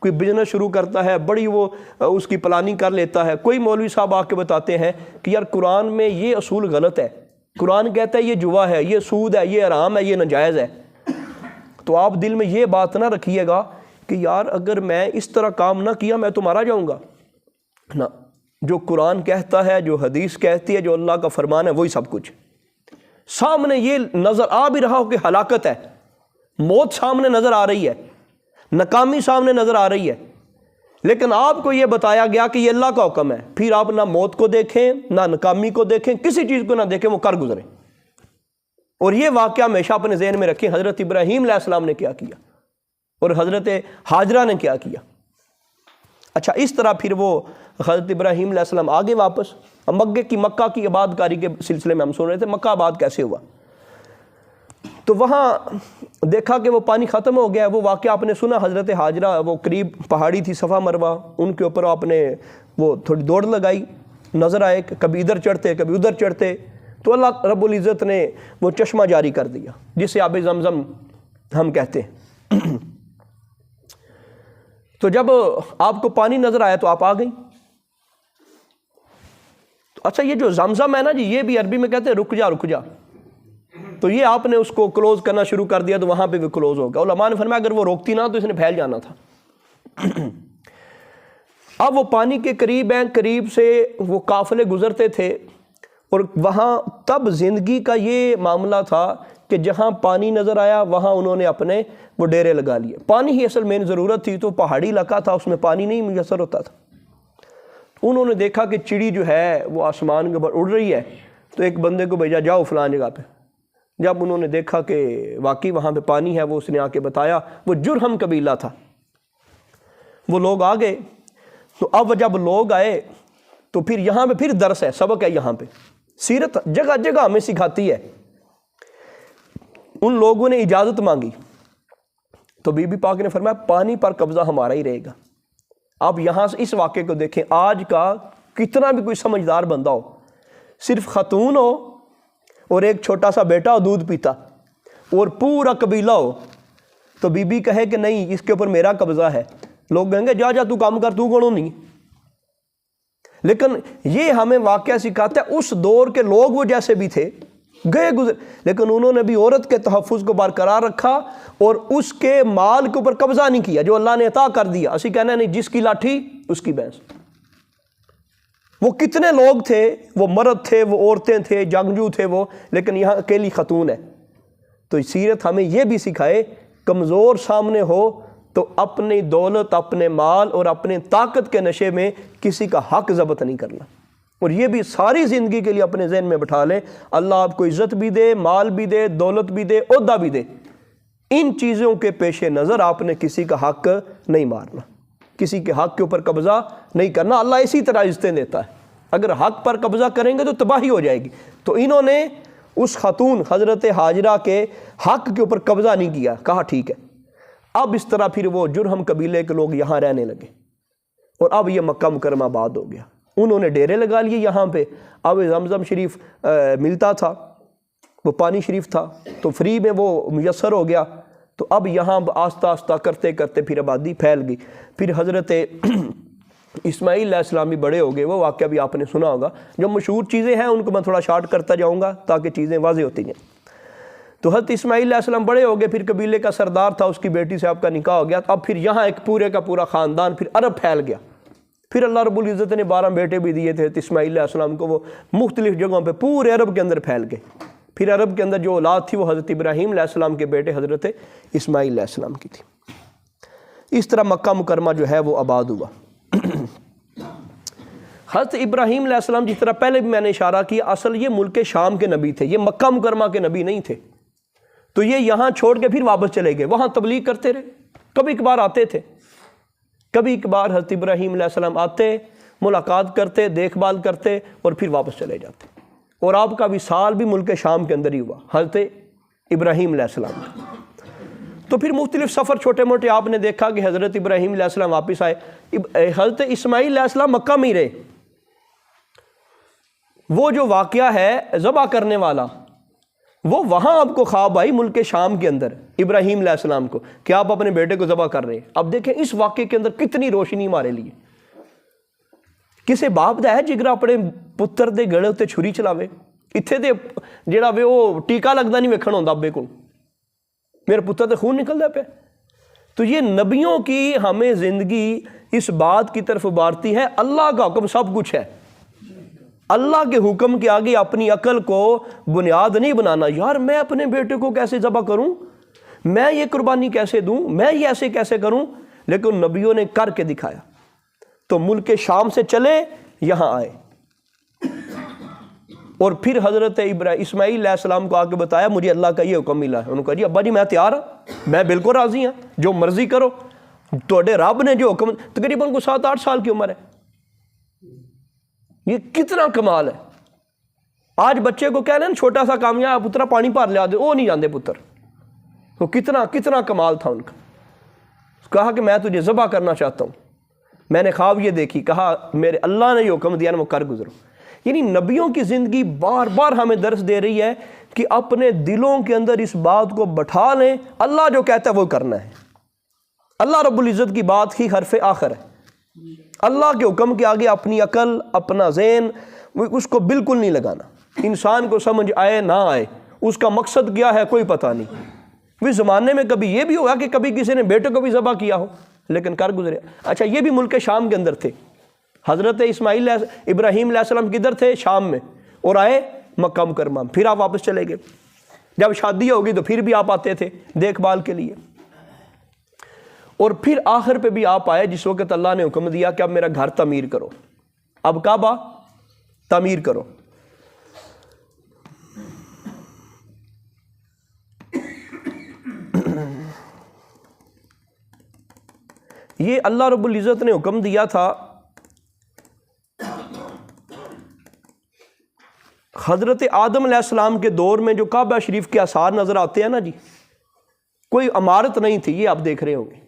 کوئی بزنس شروع کرتا ہے، بڑی وہ اس کی پلاننگ کر لیتا ہے، کوئی مولوی صاحب آ کے بتاتے ہیں کہ یار قرآن میں یہ اصول غلط ہے، قرآن کہتا ہے یہ جوا ہے، یہ سود ہے، یہ حرام ہے، یہ ناجائز ہے، تو آپ دل میں یہ بات نہ رکھیے گا کہ یار اگر میں اس طرح کام نہ کیا میں تو مارا جاؤں گا نا۔ جو قرآن کہتا ہے، جو حدیث کہتی ہے، جو اللہ کا فرمان ہے، وہی سب کچھ سامنے یہ نظر آ بھی رہا ہو کہ ہلاکت ہے، موت سامنے نظر آ رہی ہے، ناکامی سامنے نظر آ رہی ہے، لیکن آپ کو یہ بتایا گیا کہ یہ اللہ کا حکم ہے، پھر آپ نہ موت کو دیکھیں، نہ ناکامی کو دیکھیں، کسی چیز کو نہ دیکھیں، وہ کر گزریں۔ اور یہ واقعہ ہمیشہ اپنے ذہن میں رکھیں، حضرت ابراہیم علیہ السلام نے کیا کیا اور حضرت ہاجرہ نے کیا کیا۔ اچھا، اس طرح پھر وہ حضرت ابراہیم علیہ السلام آگے واپس مکہ کی آباد کاری کے سلسلے میں ہم سن رہے تھے، مکہ آباد کیسے ہوا، تو وہاں دیکھا کہ وہ پانی ختم ہو گیا ہے۔ وہ واقعہ آپ نے سنا، حضرت ہاجرہ وہ قریب پہاڑی تھی صفا مروہ، ان کے اوپر آپ نے وہ تھوڑی دوڑ لگائی، نظر آئے کہ کبھی ادھر چڑھتے کبھی ادھر چڑھتے، تو اللہ رب العزت نے وہ چشمہ جاری کر دیا جسے آب زمزم ہم کہتے ہیں۔ تو جب آپ کو پانی نظر آیا تو آپ آ گئیں۔ اچھا، یہ جو زمزم ہے نا جی، یہ بھی عربی میں کہتے ہیں رک جا رک جا، تو یہ آپ نے اس کو کلوز کرنا شروع کر دیا تو وہاں پہ بھی کلوز ہو گیا۔ علماء نے فرمایا اگر وہ روکتی نہ تو اس نے پھیل جانا تھا۔ اب وہ پانی کے قریب ہیں، قریب سے وہ قافلے گزرتے تھے، اور وہاں تب زندگی کا یہ معاملہ تھا کہ جہاں پانی نظر آیا وہاں انہوں نے اپنے وہ ڈیرے لگا لیے۔ پانی ہی اصل مین ضرورت تھی، تو پہاڑی علاقہ تھا، اس میں پانی نہیں میسر ہوتا تھا۔ انہوں نے دیکھا کہ چڑی جو ہے وہ آسمان کے اوپر اڑ رہی ہے، تو ایک بندے کو بھیجا جاؤ فلاں جگہ پہ۔ جب انہوں نے دیکھا کہ واقعی وہاں پہ پانی ہے، وہ اس نے آ کے بتایا، وہ جرہم قبیلہ تھا، وہ لوگ آ گئے۔ تو اب جب لوگ آئے تو پھر یہاں پہ پھر درس ہے، سبق ہے، یہاں پہ سیرت جگہ جگہ ہمیں سکھاتی ہے۔ ان لوگوں نے اجازت مانگی تو بی بی پاک نے فرمایا پانی پر قبضہ ہمارا ہی رہے گا۔ اب یہاں سے اس واقعے کو دیکھیں، آج کا کتنا بھی کوئی سمجھدار بندہ ہو، صرف خاتون ہو اور ایک چھوٹا سا بیٹا ہو دودھ پیتا، اور پورا قبیلہ ہو، تو بی بی کہے کہ نہیں اس کے اوپر میرا قبضہ ہے، لوگ کہیں گے جا جا تو کام کر، تو کون نہیں۔ لیکن یہ ہمیں واقعہ سکھاتا ہے اس دور کے لوگ وہ جیسے بھی تھے، گئے گزر، لیکن انہوں نے بھی عورت کے تحفظ کو برقرار رکھا اور اس کے مال کے اوپر قبضہ نہیں کیا جو اللہ نے عطا کر دیا۔ اسی کہنا نہیں جس کی لاٹھی اس کی بھینس۔ وہ کتنے لوگ تھے، وہ مرد تھے، وہ عورتیں تھے، جنگجو تھے وہ، لیکن یہاں اکیلی خاتون ہے۔ تو سیرت ہمیں یہ بھی سکھائے، کمزور سامنے ہو تو اپنی دولت، اپنے مال اور اپنے طاقت کے نشے میں کسی کا حق ضبط نہیں کرنا۔ اور یہ بھی ساری زندگی کے لیے اپنے ذہن میں بٹھا لیں، اللہ آپ کو عزت بھی دے، مال بھی دے، دولت بھی دے، عہدہ بھی دے، ان چیزوں کے پیش نظر آپ نے کسی کا حق نہیں مارنا، کسی کے حق کے اوپر قبضہ نہیں کرنا۔ اللہ اسی طرح عزتیں دیتا ہے، اگر حق پر قبضہ کریں گے تو تباہی ہو جائے گی۔ تو انہوں نے اس خاتون حضرت ہاجرہ کے حق کے اوپر قبضہ نہیں کیا، کہا ٹھیک ہے۔ اب اس طرح پھر وہ جرہم قبیلے کے لوگ یہاں رہنے لگے، اور اب یہ مکہ مکرمہ آباد ہو گیا۔ انہوں نے ڈیرے لگا لیے یہاں پہ، اب زمزم شریف ملتا تھا، وہ پانی شریف تھا تو فری میں وہ میسر ہو گیا۔ تو اب یہاں آہستہ آہستہ کرتے کرتے پھر آبادی پھیل گئی۔ پھر حضرت اسماعیل علیہ السلام بھی بڑے ہو گئے، وہ واقعہ بھی آپ نے سنا ہوگا۔ جو مشہور چیزیں ہیں ان کو میں تھوڑا شارٹ کرتا جاؤں گا تاکہ چیزیں واضح ہوتی ہیں۔ تو حضرت اسماعیل علیہ السلام بڑے ہو گئے، پھر قبیلے کا سردار تھا، اس کی بیٹی سے آپ کا نکاح ہو گیا۔ اب پھر یہاں ایک پورے کا پورا خاندان پھر عرب پھیل گیا۔ پھر اللہ رب العزت نے 12 بیٹے بھی دیے تھے اسماعیل علیہ السلام کو، وہ مختلف جگہوں پہ پورے عرب کے اندر پھیل گئے۔ پھر عرب کے اندر جو اولاد تھی وہ حضرت ابراہیم علیہ السلام کے بیٹے حضرت اسماعیل علیہ السلام کی تھی۔ اس طرح مکہ مکرمہ جو ہے وہ آباد ہوا۔ حضرت ابراہیم علیہ السلام جس طرح پہلے بھی میں نے اشارہ کیا، اصل یہ ملک شام کے نبی تھے، یہ مکہ مکرمہ کے نبی نہیں تھے۔ تو یہ یہاں چھوڑ کے پھر واپس چلے گئے، وہاں تبلیغ کرتے رہے، کبھی کبھار آتے تھے، کبھی کبھار حضرت ابراہیم علیہ السلام آتے، ملاقات کرتے، دیکھ بھال کرتے اور پھر واپس چلے جاتے۔ اور آپ کا وصال بھی ملک شام کے اندر ہی ہوا حضرت ابراہیم علیہ السلام۔ تو پھر مختلف سفر چھوٹے موٹے آپ نے دیکھا کہ حضرت ابراہیم علیہ السلام واپس آئے، حضرت اسماعیل علیہ السلام مکہ میں ہی رہے۔ وہ جو واقعہ ہے ذبح کرنے والا، وہ وہاں آپ کو خواب آئی ملک شام کے اندر، ابراہیم علیہ السلام کو کہ آپ اپنے بیٹے کو ذبح کر رہے ہیں۔ اب دیکھیں اس واقعے کے اندر کتنی روشنی ہمارے لیے۔ کسے باپ دا ہے جگرا اپنے پتر دے گڑے تے چھری چلاوے، اتھے دے جڑا وے وہ ٹیکا لگدا نہیں ویکھن ہوندا ابے کو، میرے پتر تے خون نکلدا پیا۔ تو یہ نبیوں کی ہمیں زندگی اس بات کی طرف ابھارتی ہے اللہ کا حکم سب کچھ ہے، اللہ کے حکم کے آگے اپنی عقل کو بنیاد نہیں بنانا۔ یار میں اپنے بیٹے کو کیسے ذبح کروں، میں یہ قربانی کیسے دوں، میں یہ ایسے کیسے کروں، لیکن نبیوں نے کر کے دکھایا۔ تو ملک شام سے چلے یہاں آئے، اور پھر حضرت اسماعیل علیہ السلام کو آ کے بتایا مجھے اللہ کا یہ حکم ملا ہے۔ انہوں نے کہا جی ابا جی میں تیار ہوں، میں بالکل راضی ہوں، جو مرضی کرو، تواڈے رب نے جو حکم، تقریباً کو 7-8 سال کی عمر ہے۔ یہ کتنا کمال ہے۔ آج بچے کو کہنا چھوٹا سا کام یا پترا پانی بھر لیا دے، وہ نہیں جاندے پتر۔ تو کتنا کمال تھا ان کا۔ کہا کہ میں تجھے ذبح کرنا چاہتا ہوں، میں نے خواب یہ دیکھی، کہا میرے اللہ نے یہ حکم دیا نا وہ کر گزرو۔ یعنی نبیوں کی زندگی بار بار ہمیں درس دے رہی ہے کہ اپنے دلوں کے اندر اس بات کو بٹھا لیں اللہ جو کہتا ہے وہ کرنا ہے۔ اللہ رب العزت کی بات ہی حرف آخر ہے، اللہ کے حکم کے آگے اپنی عقل اپنا ذہن اس کو بالکل نہیں لگانا۔ انسان کو سمجھ آئے نہ آئے، اس کا مقصد کیا ہے کوئی پتہ نہیں۔ اس زمانے میں کبھی یہ بھی ہوا کہ کبھی کسی نے بیٹے کو بھی ذبح کیا ہو لیکن کر گزرے۔ اچھا یہ بھی ملک شام کے اندر تھے، حضرت ابراہیم علیہ السلام کدھر تھے؟ شام میں، اور آئے مکہ مکرمہ، پھر آپ واپس چلے گئے۔ جب شادی ہوگی تو پھر بھی آپ آتے تھے دیکھ بھال کے لیے، اور پھر آخر پہ بھی آپ آئے جس وقت اللہ نے حکم دیا کہ اب میرا گھر تعمیر کرو، اب کعبہ تعمیر کرو۔ یہ اللہ رب العزت نے حکم دیا تھا۔ حضرت آدم علیہ السلام کے دور میں جو کعبہ شریف کے آثار نظر آتے ہیں نا جی، کوئی عمارت نہیں تھی، یہ آپ دیکھ رہے ہوں گے۔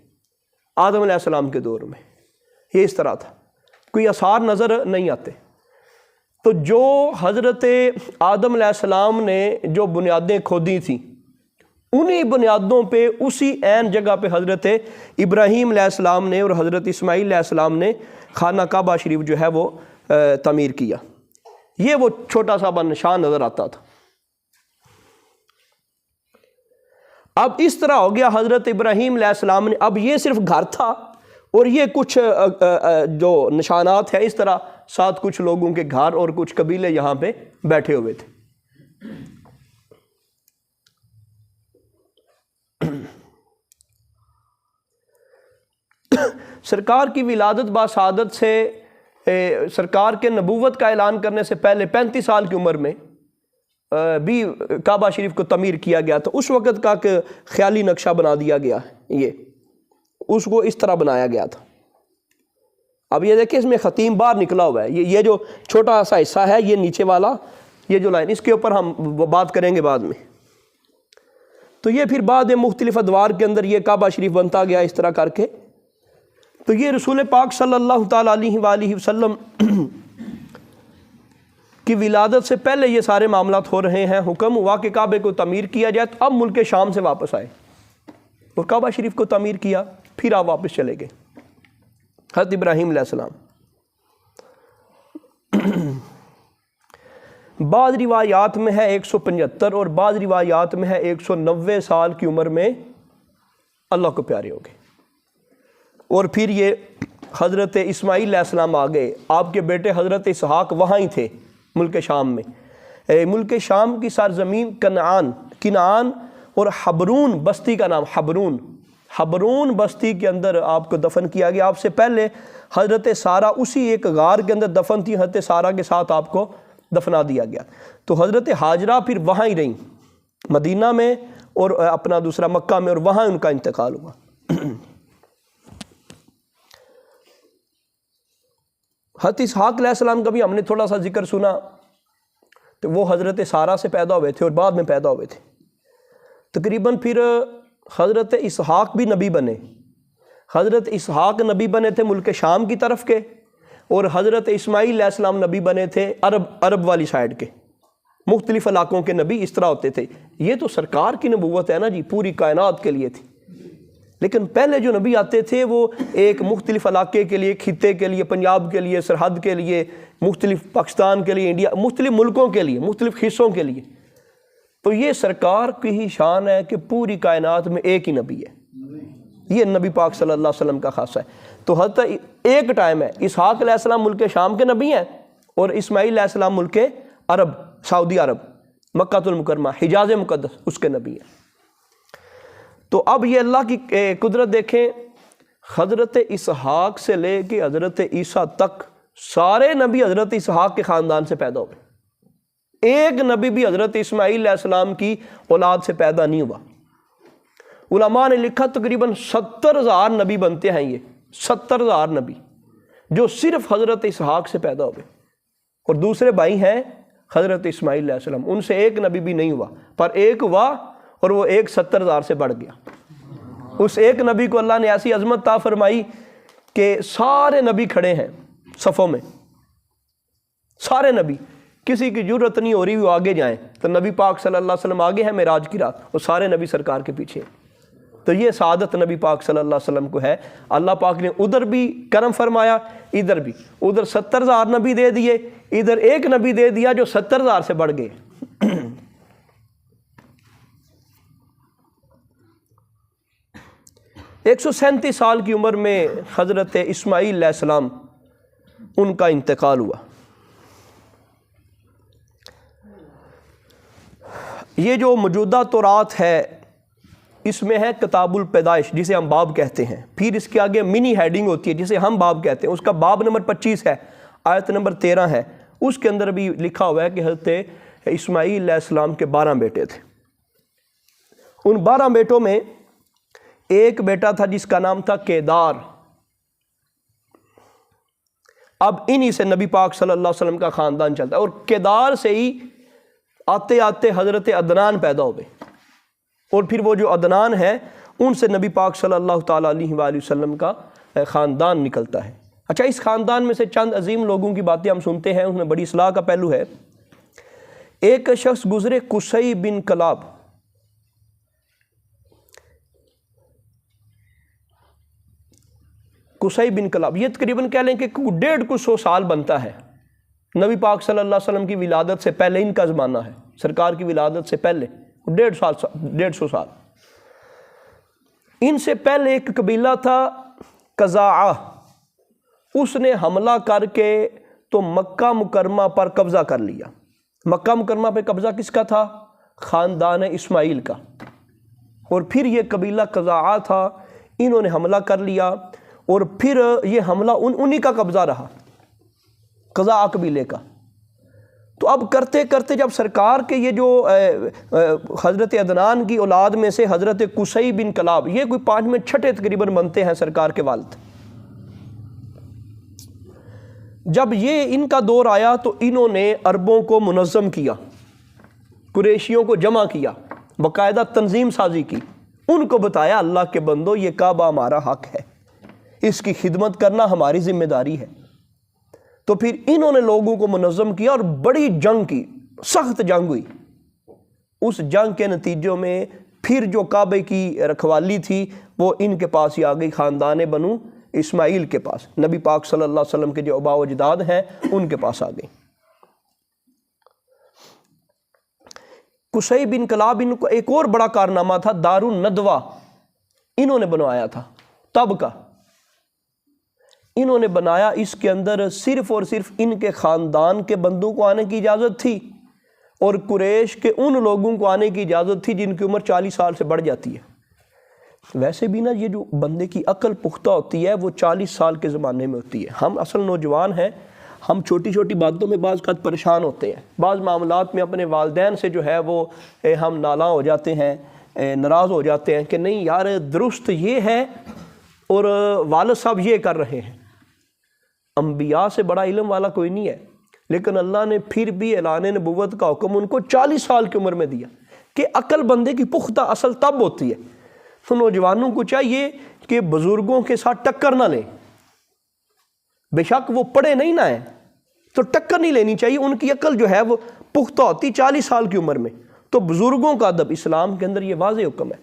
آدم علیہ السلام کے دور میں یہ اس طرح تھا، کوئی آثار نظر نہیں آتے۔ تو جو حضرت آدم علیہ السلام نے جو بنیادیں کھودی تھیں، انہی بنیادوں پہ اسی عین جگہ پہ حضرت ابراہیم علیہ السلام نے اور حضرت اسماعیل علیہ السلام نے خانہ کعبہ شریف جو ہے وہ تعمیر کیا۔ یہ وہ چھوٹا سا نشان نظر آتا تھا۔ اب اس طرح ہو گیا حضرت ابراہیم علیہ السلام نے، اب یہ صرف گھر تھا اور یہ کچھ جو نشانات ہیں اس طرح، ساتھ کچھ لوگوں کے گھر اور کچھ قبیلے یہاں پہ بیٹھے ہوئے تھے۔ سرکار کی ولادت باسعادت سے، سرکار کے نبوت کا اعلان کرنے سے پہلے 35 سال کی عمر میں بھی کعبہ شریف کو تعمیر کیا گیا تھا۔ اس وقت کا کہ خیالی نقشہ بنا دیا گیا ہے، یہ اس کو اس طرح بنایا گیا تھا۔ اب یہ دیکھیں اس میں ختیم باہر نکلا ہوا ہے، یہ جو چھوٹا سا حصہ ہے، یہ نیچے والا یہ جو لائن، اس کے اوپر ہم بات کریں گے بعد میں۔ تو یہ پھر بعد مختلف ادوار کے اندر یہ کعبہ شریف بنتا گیا اس طرح کر کے۔ تو یہ رسول پاک صلی اللہ تعالیٰ علیہ وآلہ وسلم کی ولادت سے پہلے یہ سارے معاملات ہو رہے ہیں۔ حکم ہوا کہ کعبے کو تعمیر کیا جائے، تو اب ملک شام سے واپس آئے اور کعبہ شریف کو تعمیر کیا، پھر آپ واپس چلے گئے۔ حضرت ابراہیم علیہ السلام بعض روایات میں ہے 175 اور بعض روایات میں ہے 190 سال کی عمر میں اللہ کو پیارے ہو گئے۔ اور پھر یہ حضرت اسماعیل علیہ السلام آ گئے، آپ کے بیٹے حضرت اسحاق وہاں ہی تھے ملک شام میں۔ ملک شام کی سرزمین کنعان اور حبرون بستی کا نام حبرون بستی کے اندر آپ کو دفن کیا گیا۔ آپ سے پہلے حضرت سارہ اسی ایک غار کے اندر دفن تھی، حضرت سارہ کے ساتھ آپ کو دفنا دیا گیا۔ تو حضرت ہاجرہ پھر وہاں ہی رہیں مدینہ میں اور اپنا دوسرا مکہ میں، اور وہاں ان کا انتقال ہوا۔ حضرت اسحاق علیہ السلام کا بھی ہم نے تھوڑا سا ذکر سنا، تو وہ حضرت سارہ سے پیدا ہوئے تھے اور بعد میں پیدا ہوئے تھے۔ تقریباً پھر حضرت اسحاق بھی نبی بنے، حضرت اسحاق نبی بنے تھے ملک شام کی طرف کے، اور حضرت اسماعیل علیہ السلام نبی بنے تھے عرب والی سائڈ کے، مختلف علاقوں کے نبی اس طرح ہوتے تھے. یہ تو سرکار کی نبوت ہے نا جی، پوری کائنات کے لیے تھی. لیکن پہلے جو نبی آتے تھے وہ ایک مختلف علاقے کے لیے، خطے کے لیے، پنجاب کے لیے، سرحد کے لیے، مختلف پاکستان کے لیے، انڈیا، مختلف ملکوں کے لیے، مختلف حصوں کے لیے. تو یہ سرکار کی ہی شان ہے کہ پوری کائنات میں ایک ہی نبی ہے. یہ نبی پاک صلی اللہ علیہ وسلم کا خاصہ ہے. تو حضرت ایک ٹائم ہے اسحاق علیہ السلام ملک شام کے نبی ہیں، اور اسماعیل علیہ السلام ملک عرب، سعودی عرب، مکہ المکرمہ، حجاز مقدس، اس کے نبی ہیں. تو اب یہ اللہ کی قدرت دیکھیں، حضرت اسحاق سے لے کے حضرت عیسیٰ تک سارے نبی حضرت اسحاق کے خاندان سے پیدا ہوئے. ایک نبی بھی حضرت اسماعیل علیہ السلام کی اولاد سے پیدا نہیں ہوا. علماء نے لکھا تقریباً 70,000 نبی بنتے ہیں، یہ 70,000 نبی جو صرف حضرت اسحاق سے پیدا ہوئے، اور دوسرے بھائی ہیں حضرت اسماعیل علیہ السلام، ان سے ایک نبی بھی نہیں ہوا، پر ایک ہوا، اور وہ ایک 70,000 سے بڑھ گیا. اس ایک نبی کو اللہ نے ایسی عظمت عطا فرمائی کہ سارے نبی کھڑے ہیں صفوں میں، سارے نبی، کسی کی جرت نہیں ہو رہی وہ آگے جائیں. تو نبی پاک صلی اللہ علیہ وسلم آگے ہیں معراج کی رات، اور سارے نبی سرکار کے پیچھے. تو یہ سعادت نبی پاک صلی اللہ علیہ وسلم کو ہے. اللہ پاک نے ادھر بھی کرم فرمایا، ادھر بھی، ادھر 70,000 نبی دے دیے، ادھر ایک نبی دے دیا جو 70,000 سے بڑھ گئے. 137 سال کی عمر میں حضرت اسماعیل علیہ السلام ان کا انتقال ہوا. یہ جو موجودہ تورات ہے اس میں ہے کتاب الپیدائش، جسے ہم باب کہتے ہیں. پھر اس کے آگے منی ہیڈنگ ہوتی ہے جسے ہم باب کہتے ہیں، اس کا باب نمبر 25 ہے، آیت نمبر 13 ہے. اس کے اندر بھی لکھا ہوا ہے کہ حضرت اسماعیل علیہ السلام کے 12 بیٹے تھے. ان 12 بیٹوں میں ایک بیٹا تھا جس کا نام تھا کیدار. اب انہی سے نبی پاک صلی اللہ علیہ وسلم کا خاندان چلتا ہے، اور کیدار سے ہی آتے آتے حضرت عدنان پیدا ہوئے، اور پھر وہ جو عدنان ہے ان سے نبی پاک صلی اللہ تعالیٰ علیہ وآلہ وسلم کا خاندان نکلتا ہے. اچھا، اس خاندان میں سے چند عظیم لوگوں کی باتیں ہم سنتے ہیں، ان میں بڑی اصلاح کا پہلو ہے. ایک شخص گزرے قصی بن کلاب، قصی بن کلاب، یہ تقریباً کہہ لیں کہ 150 سال بنتا ہے. نبی پاک صلی اللہ علیہ وسلم کی ولادت سے پہلے ان کا زمانہ ہے، سرکار کی ولادت سے پہلے 150 سال. ان سے پہلے ایک قبیلہ تھا قزاعہ، اس نے حملہ کر کے تو مکہ مکرمہ پر قبضہ کر لیا. مکہ مکرمہ پہ قبضہ کس کا تھا؟ خاندان اسماعیل کا. اور پھر یہ قبیلہ قزاعہ تھا، انہوں نے حملہ کر لیا، اور پھر یہ حملہ انہی کا قبضہ رہا، قزاعہ قبیلے کا. تو اب کرتے کرتے جب سرکار کے یہ جو حضرت عدنان کی اولاد میں سے حضرت قصی بن کلاب، یہ کوئی 5 میں 6 تقریباً بنتے ہیں سرکار کے والد. جب یہ ان کا دور آیا تو انہوں نے عربوں کو منظم کیا، قریشیوں کو جمع کیا، باقاعدہ تنظیم سازی کی. ان کو بتایا اللہ کے بندو یہ کعبہ ہمارا حق ہے، اس کی خدمت کرنا ہماری ذمہ داری ہے. تو پھر انہوں نے لوگوں کو منظم کیا اور بڑی جنگ کی، سخت جنگ ہوئی. اس جنگ کے نتیجوں میں پھر جو کعبے کی رکھوالی تھی وہ ان کے پاس ہی آ گئی، خاندان بنو اسماعیل کے پاس. نبی پاک صلی اللہ علیہ وسلم کے جو آباء و اجداد ہیں ان کے پاس آ گئی. قصی بن کلاب، ان کو ایک اور بڑا کارنامہ تھا، دار الندوہ انہوں نے بنوایا تھا تب کا. انہوں نے بنایا، اس کے اندر صرف اور صرف ان کے خاندان کے بندوں کو آنے کی اجازت تھی، اور قریش کے ان لوگوں کو آنے کی اجازت تھی جن کی عمر 40 سال سے بڑھ جاتی ہے. ویسے بھی نا یہ جو بندے کی عقل پختہ ہوتی ہے وہ 40 سال کے زمانے میں ہوتی ہے. ہم اصل نوجوان ہیں، ہم چھوٹی چھوٹی باتوں میں بعض اوقات پریشان ہوتے ہیں، بعض معاملات میں اپنے والدین سے جو ہے وہ ہم نالاں ہو جاتے ہیں، ناراض ہو جاتے ہیں کہ نہیں یار درست یہ ہے اور والد صاحب یہ کر رہے ہیں. انبیاء سے بڑا علم والا کوئی نہیں ہے، لیکن اللہ نے پھر بھی اعلان نبوت کا حکم ان کو 40 سال کی عمر میں دیا کہ عقل بندے کی پختہ اصل تب ہوتی ہے. تو نوجوانوں کو چاہیے کہ بزرگوں کے ساتھ ٹکر نہ لیں، بے شک وہ پڑھے نہیں نہ ہیں، تو ٹکر نہیں لینی چاہیے، ان کی عقل جو ہے وہ پختہ ہوتی 40 سال کی عمر میں۔ تو بزرگوں کا ادب اسلام کے اندر یہ واضح حکم ہے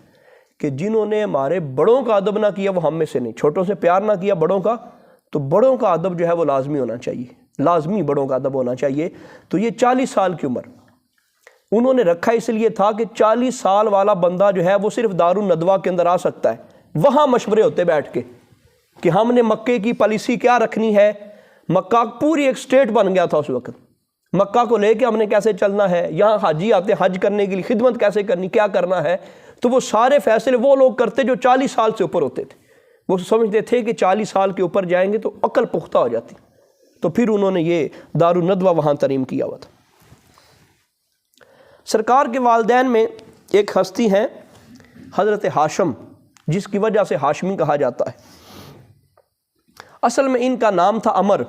کہ جنہوں نے ہمارے بڑوں کا ادب نہ کیا وہ ہم میں سے نہیں، چھوٹوں سے پیار نہ کیا بڑوں کا، تو بڑوں کا ادب جو ہے وہ لازمی ہونا چاہیے، لازمی بڑوں کا ادب ہونا چاہیے۔ تو یہ 40 سال کی عمر انہوں نے رکھا اس لیے تھا کہ 40 سال والا بندہ جو ہے وہ صرف دار الندوہ کے اندر آ سکتا ہے، وہاں مشورے ہوتے بیٹھ کے کہ ہم نے مکے کی پالیسی کیا رکھنی ہے۔ مکہ پوری ایک سٹیٹ بن گیا تھا اس وقت، مکہ کو لے کے ہم نے کیسے چلنا ہے، یہاں حاجی آتے حج کرنے کے لیے، خدمت کیسے کرنی، کیا کرنا ہے۔ تو وہ سارے فیصلے وہ لوگ کرتے جو 40 سال سے اوپر ہوتے تھے، وہ سمجھتے تھے کہ 40 سال کے اوپر جائیں گے تو عقل پختہ ہو جاتی، تو پھر انہوں نے یہ دار الندوہ وہاں ترمیم کیا ہوا تھا۔ سرکار کے والدین میں ایک ہستی ہیں حضرت ہاشم، جس کی وجہ سے ہاشمی کہا جاتا ہے۔ اصل میں ان کا نام تھا عمر،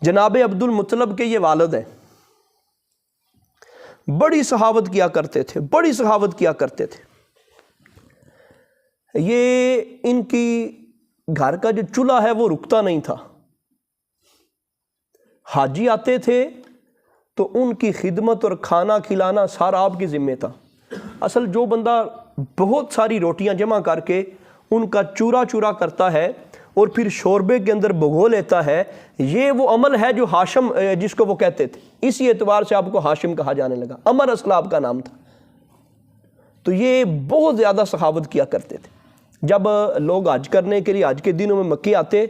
جناب عبد المطلب کے یہ والد ہیں، بڑی سخاوت کیا کرتے تھے، بڑی سخاوت کیا کرتے تھے۔ یہ ان کی گھر کا جو چولہا ہے وہ رکتا نہیں تھا، حاجی آتے تھے تو ان کی خدمت اور کھانا کھلانا سارا آپ کے ذمہ تھا۔ اصل جو بندہ بہت ساری روٹیاں جمع کر کے ان کا چورا چورا کرتا ہے اور پھر شوربے کے اندر بھگو لیتا ہے، یہ وہ عمل ہے جو ہاشم جس کو وہ کہتے تھے، اسی اعتبار سے آپ کو ہاشم کہا جانے لگا، عمر اصل آپ کا نام تھا۔ تو یہ بہت زیادہ سخاوت کیا کرتے تھے۔ جب لوگ حج کرنے کے لیے حج کے دنوں میں مکے آتے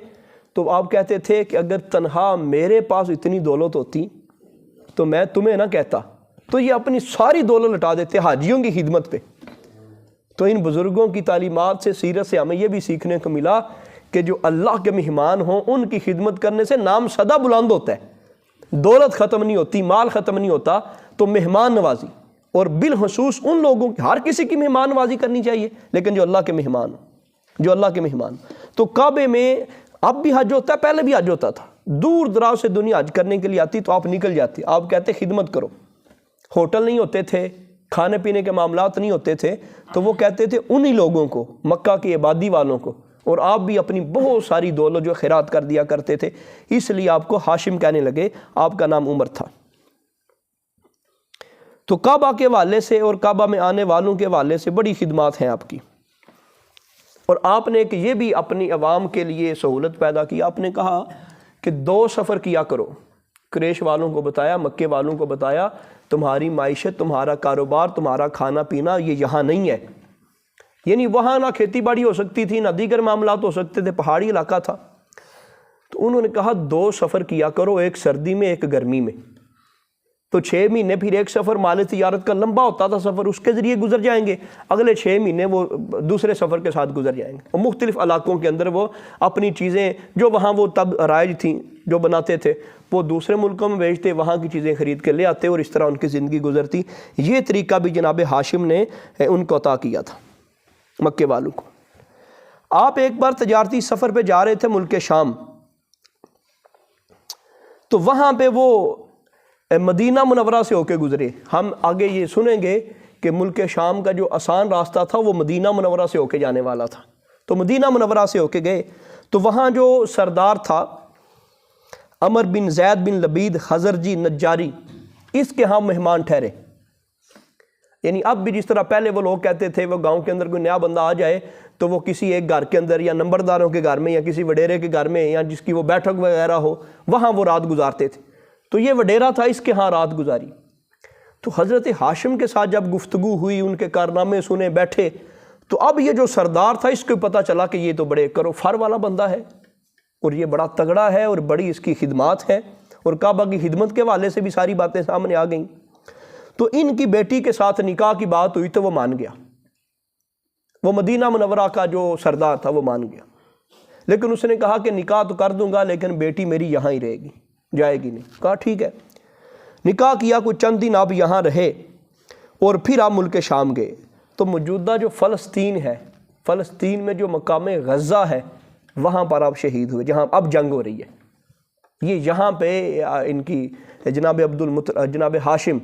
تو آپ کہتے تھے کہ اگر تنہا میرے پاس اتنی دولت ہوتی تو میں تمہیں نہ کہتا، تو یہ اپنی ساری دولت لٹا دیتے حاجیوں کی خدمت پہ۔ تو ان بزرگوں کی تعلیمات سے، سیرت سے ہمیں یہ بھی سیکھنے کو ملا کہ جو اللہ کے مہمان ہوں ان کی خدمت کرنے سے نام سدا بلند ہوتا ہے، دولت ختم نہیں ہوتی، مال ختم نہیں ہوتا۔ تو مہمان نوازی، اور بالخصوص ان لوگوں کی، ہر کسی کی مہمان نوازی کرنی چاہیے، لیکن جو اللہ کے مہمان ہوں، جو اللہ کے مہمان۔ تو کعبے میں اب بھی حج ہوتا ہے، پہلے بھی حج ہوتا تھا، دور دراز سے دنیا حج کرنے کے لیے آتی تو آپ نکل جاتے، آپ کہتے خدمت کرو۔ ہوٹل نہیں ہوتے تھے، کھانے پینے کے معاملات نہیں ہوتے تھے، تو وہ کہتے تھے انہی لوگوں کو، مکہ کی آبادی والوں کو، اور آپ بھی اپنی بہت ساری دولت جو خیرات کر دیا کرتے تھے، اس لیے آپ کو ہاشم کہنے لگے، آپ کا نام عمر تھا۔ تو کعبہ کے حوالے سے اور کعبہ میں آنے والوں کے حوالے سے بڑی خدمات ہیں آپ کی، اور آپ نے کہ یہ بھی اپنی عوام کے لیے سہولت پیدا کی، آپ نے کہا کہ 2 سفر کیا کرو۔ قریش والوں کو بتایا، مکے والوں کو بتایا، تمہاری معیشت، تمہارا کاروبار، تمہارا کھانا پینا یہ یہاں نہیں ہے، یعنی وہاں نہ کھیتی باڑی ہو سکتی تھی، نہ دیگر معاملات ہو سکتے تھے، پہاڑی علاقہ تھا۔ تو انہوں نے کہا 2 سفر کیا کرو، ایک سردی میں ایک گرمی میں۔ تو 6 مہینے پھر ایک سفر مال تجارت کا لمبا ہوتا تھا سفر، اس کے ذریعے گزر جائیں گے، اگلے 6 مہینے وہ دوسرے سفر کے ساتھ گزر جائیں گے، اور مختلف علاقوں کے اندر وہ اپنی چیزیں جو وہاں وہ تب رائج تھیں جو بناتے تھے وہ دوسرے ملکوں میں بیچتے، وہاں کی چیزیں خرید کے لے آتے، اور اس طرح ان کی زندگی گزرتی۔ یہ طریقہ بھی جناب ہاشم نے ان کو عطا کیا تھا، مکے والوں کو۔ آپ ایک بار تجارتی سفر پہ جا رہے تھے ملک شام، تو وہاں پہ وہ مدینہ منورہ سے ہو کے گزرے۔ ہم آگے یہ سنیں گے کہ ملک شام کا جو آسان راستہ تھا وہ مدینہ منورہ سے ہو کے جانے والا تھا، تو مدینہ منورہ سے ہو کے گئے، تو وہاں جو سردار تھا عمر بن زید بن لبید خزرجی نجاری، اس کے ہاں مہمان ٹھہرے۔ یعنی اب بھی جس طرح پہلے وہ لوگ کہتے تھے وہ گاؤں کے اندر کوئی نیا بندہ آ جائے تو وہ کسی ایک گھر کے اندر یا نمبرداروں کے گھر میں یا کسی وڈیرے کے گھر میں یا جس کی وہ بیٹھک وغیرہ ہو وہاں وہ رات گزارتے تھے، تو یہ وڈیرا تھا، اس کے ہاں رات گزاری۔ تو حضرت ہاشم کے ساتھ جب گفتگو ہوئی، ان کے کارنامے سنے، بیٹھے، تو اب یہ جو سردار تھا اس کو پتہ چلا کہ یہ تو بڑے کرو فر والا بندہ ہے، اور یہ بڑا تگڑا ہے، اور بڑی اس کی خدمات ہے، اور کعبہ کی خدمت کے حوالے سے بھی ساری باتیں سامنے آ گئیں۔ تو ان کی بیٹی کے ساتھ نکاح کی بات ہوئی تو وہ مان گیا، وہ مدینہ منورہ کا جو سردار تھا وہ مان گیا، لیکن اس نے کہا کہ نکاح تو کر دوں گا لیکن بیٹی میری یہاں ہی رہے گی، جائے گی نہیں۔ کہا ٹھیک ہے، نکاح کیا، کچھ چند دن آپ یہاں رہے، اور پھر آپ ملک شام گئے۔ تو موجودہ جو فلسطین ہے، فلسطین میں جو مقام غزہ ہے وہاں پر آپ شہید ہوئے، جہاں اب جنگ ہو رہی ہے۔ یہ یہاں پہ ان کی جناب ہاشم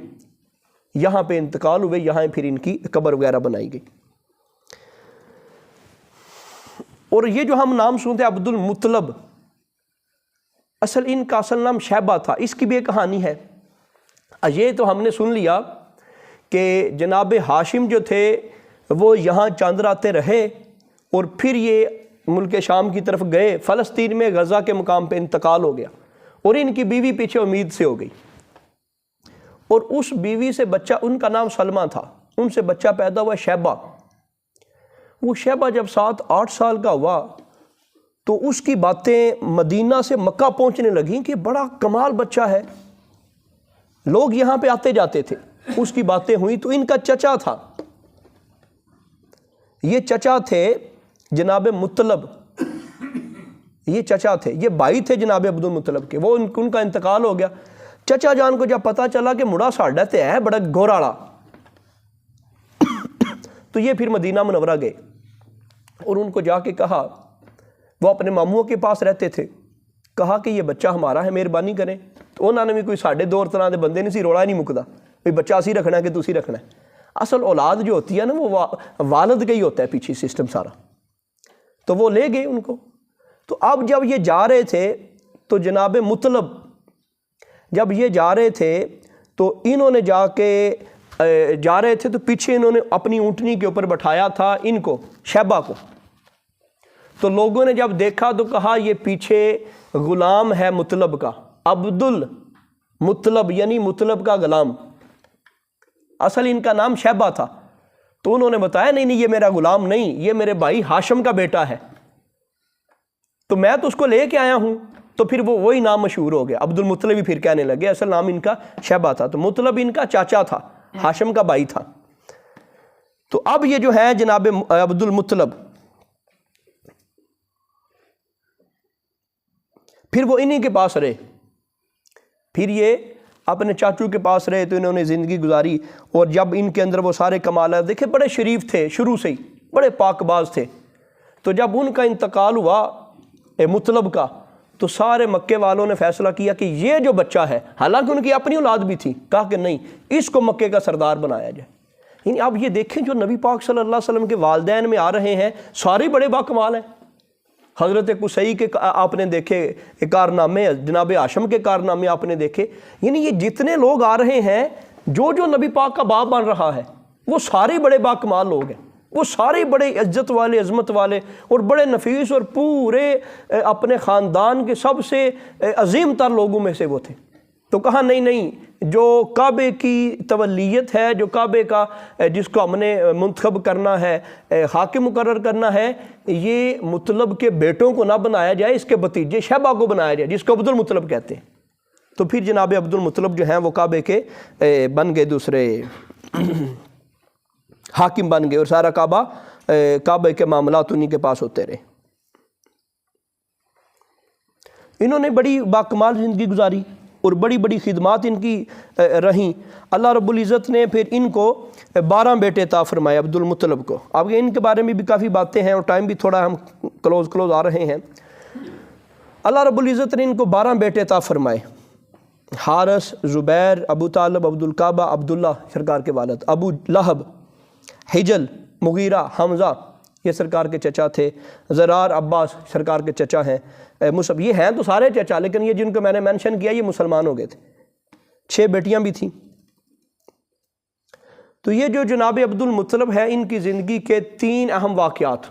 یہاں پہ انتقال ہوئے، یہاں پھر ان کی قبر وغیرہ بنائی گئی۔ اور یہ جو ہم نام سنتے ہیں عبد المطلب، ان کا اصل نام شیبہ تھا. اس کی بھی ایک کہانی ہے. یہ تو ہم نے سن لیا کہ جناب ہاشم جو تھے وہ یہاں چاند راتیں رہے اور پھر یہ ملک شام کی طرف گئے. فلسطین میں غزہ کے مقام پہ انتقال ہو گیا اور ان کی بیوی پیچھے امید سے ہو گئی اور اس بیوی سے بچہ، ان کا نام سلمہ تھا، ان سے بچہ پیدا ہوا شیبہ. وہ شیبہ جب 7-8 سال کا ہوا تو اس کی باتیں مدینہ سے مکہ پہنچنے لگیں کہ بڑا کمال بچہ ہے، لوگ یہاں پہ آتے جاتے تھے. اس کی باتیں ہوئیں تو ان کا چچا تھا، یہ چچا تھے جناب مطلب، یہ چچا تھے، یہ بھائی تھے جناب عبد المطلب کے. وہ ان کا انتقال ہو گیا. چچا جان کو جب پتا چلا کہ مڑا ساڈا تے ہے بڑا گوراڑا، تو یہ پھر مدینہ منورہ گئے اور ان کو جا کے کہا، وہ اپنے ماموں کے پاس رہتے تھے، کہا کہ یہ بچہ ہمارا ہے، مہربانی کریں. تو انہوں نے بھی کوئی 2.5 طرح دے بندے نہیں سی، روڑا نہیں مکدا بھئی بچہ اسی رکھنا ہے کہ تسی رکھنا ہے. اصل اولاد جو ہوتی ہے نا وہ والد کا ہی ہوتا ہے پیچھے سسٹم سارا. تو وہ لے گئے ان کو. تو اب جب یہ جا رہے تھے تو جناب مطلب جب یہ جا رہے تھے تو انہوں نے جا رہے تھے تو پیچھے انہوں نے اپنی اونٹنی کے اوپر بٹھایا تھا ان کو، شیبہ کو. تو لوگوں نے جب دیکھا تو کہا یہ پیچھے غلام ہے مطلب کا، عبد المطلب یعنی مطلب کا غلام. اصل ان کا نام شیبہ تھا. تو انہوں نے بتایا نہیں یہ میرا غلام نہیں، یہ میرے بھائی ہاشم کا بیٹا ہے، تو میں تو اس کو لے کے آیا ہوں. تو پھر وہی نام مشہور ہو گیا، عبد المطلب ہی پھر کہنے لگے. اصل نام ان کا شیبہ تھا. تو مطلب ان کا چاچا تھا، ہاشم کا بھائی تھا. تو اب یہ جو ہے جناب عبد المطلب، پھر وہ انہی کے پاس رہے، پھر یہ اپنے چاچو کے پاس رہے تو انہوں نے زندگی گزاری. اور جب ان کے اندر وہ سارے کمالات دیکھے، بڑے شریف تھے شروع سے ہی، بڑے پاک باز تھے. تو جب ان کا انتقال ہوا مطلب کا تو سارے مکے والوں نے فیصلہ کیا کہ یہ جو بچہ ہے، حالانکہ ان کی اپنی اولاد بھی تھی، کہا کہ نہیں اس کو مکے کا سردار بنایا جائے. یعنی اب یہ دیکھیں جو نبی پاک صلی اللہ علیہ وسلم کے والدین میں آ رہے ہیں سارے بڑے باکمال ہیں. حضرت قصی کے آپ نے دیکھے کارنامے، جناب ہاشم کے کارنامے آپ نے دیکھے. یعنی یہ جتنے لوگ آ رہے ہیں جو نبی پاک کا باپ بن رہا ہے وہ سارے بڑے باکمال لوگ ہیں، وہ سارے بڑے عزت والے، عظمت والے اور بڑے نفیس اور پورے اپنے خاندان کے سب سے عظیم تر لوگوں میں سے وہ تھے. تو کہا نہیں جو کعبے کی تولیت ہے، جو کعبے کا جس کو ہم نے منتخب کرنا ہے، حاکم مقرر کرنا ہے، یہ مطلب کے بیٹوں کو نہ بنایا جائے، اس کے بھتیجے شیبہ کو بنایا جائے جس کو عبد المطلب کہتے ہیں. تو پھر جناب عبد المطلب جو ہیں وہ کعبے کے بن گئے، دوسرے حاکم بن گئے اور سارا کعبے کے معاملات انہی کے پاس ہوتے رہے. انہوں نے بڑی باکمال زندگی گزاری اور بڑی بڑی خدمات ان کی رہیں. اللہ رب العزت نے پھر ان کو 12 بیٹے عطا فرمائے عبد المطلب کو. اب ان کے بارے میں بھی کافی باتیں ہیں اور ٹائم بھی تھوڑا ہم کلوز آ رہے ہیں. اللہ رب العزت نے ان کو 12 بیٹے عطا فرمائے، حارث، زبیر، ابو طالب، عبد الکعبہ، عبداللہ سرکار کے والد، ابو لہب، حجل، مغیرہ، حمزہ یہ سرکار کے چچا تھے، زرار، عباس سرکار کے چچا ہیں، مصعب. یہ ہیں تو سارے چچا، لیکن یہ جن کو میں نے مینشن کیا یہ مسلمان ہو گئے تھے. 6 بیٹیاں بھی تھیں. تو یہ جو جناب عبد المطلب ہے ان کی زندگی کے 3 اہم واقعات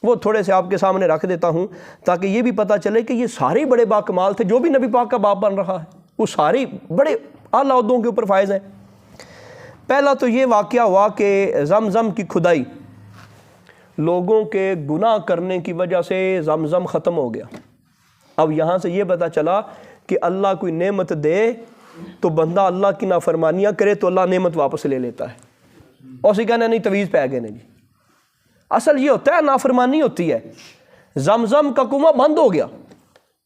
وہ تھوڑے سے آپ کے سامنے رکھ دیتا ہوں تاکہ یہ بھی پتہ چلے کہ یہ سارے بڑے باکمال تھے. جو بھی نبی پاک کا باپ بن رہا ہے وہ سارے بڑے اعلیٰ عہدوں کے اوپر فائز ہیں. پہلا تو یہ واقعہ ہوا کہ زمزم کی کھدائی، لوگوں کے گناہ کرنے کی وجہ سے زمزم ختم ہو گیا. اب یہاں سے یہ پتہ چلا کہ اللہ کوئی نعمت دے تو بندہ اللہ کی نافرمانیاں کرے تو اللہ نعمت واپس لے لیتا ہے. اور اسی کہنا نہیں تویز پہ گئے جی. اصل یہ ہوتا ہے نافرمانی ہوتی ہے. زمزم کا کنواں بند ہو گیا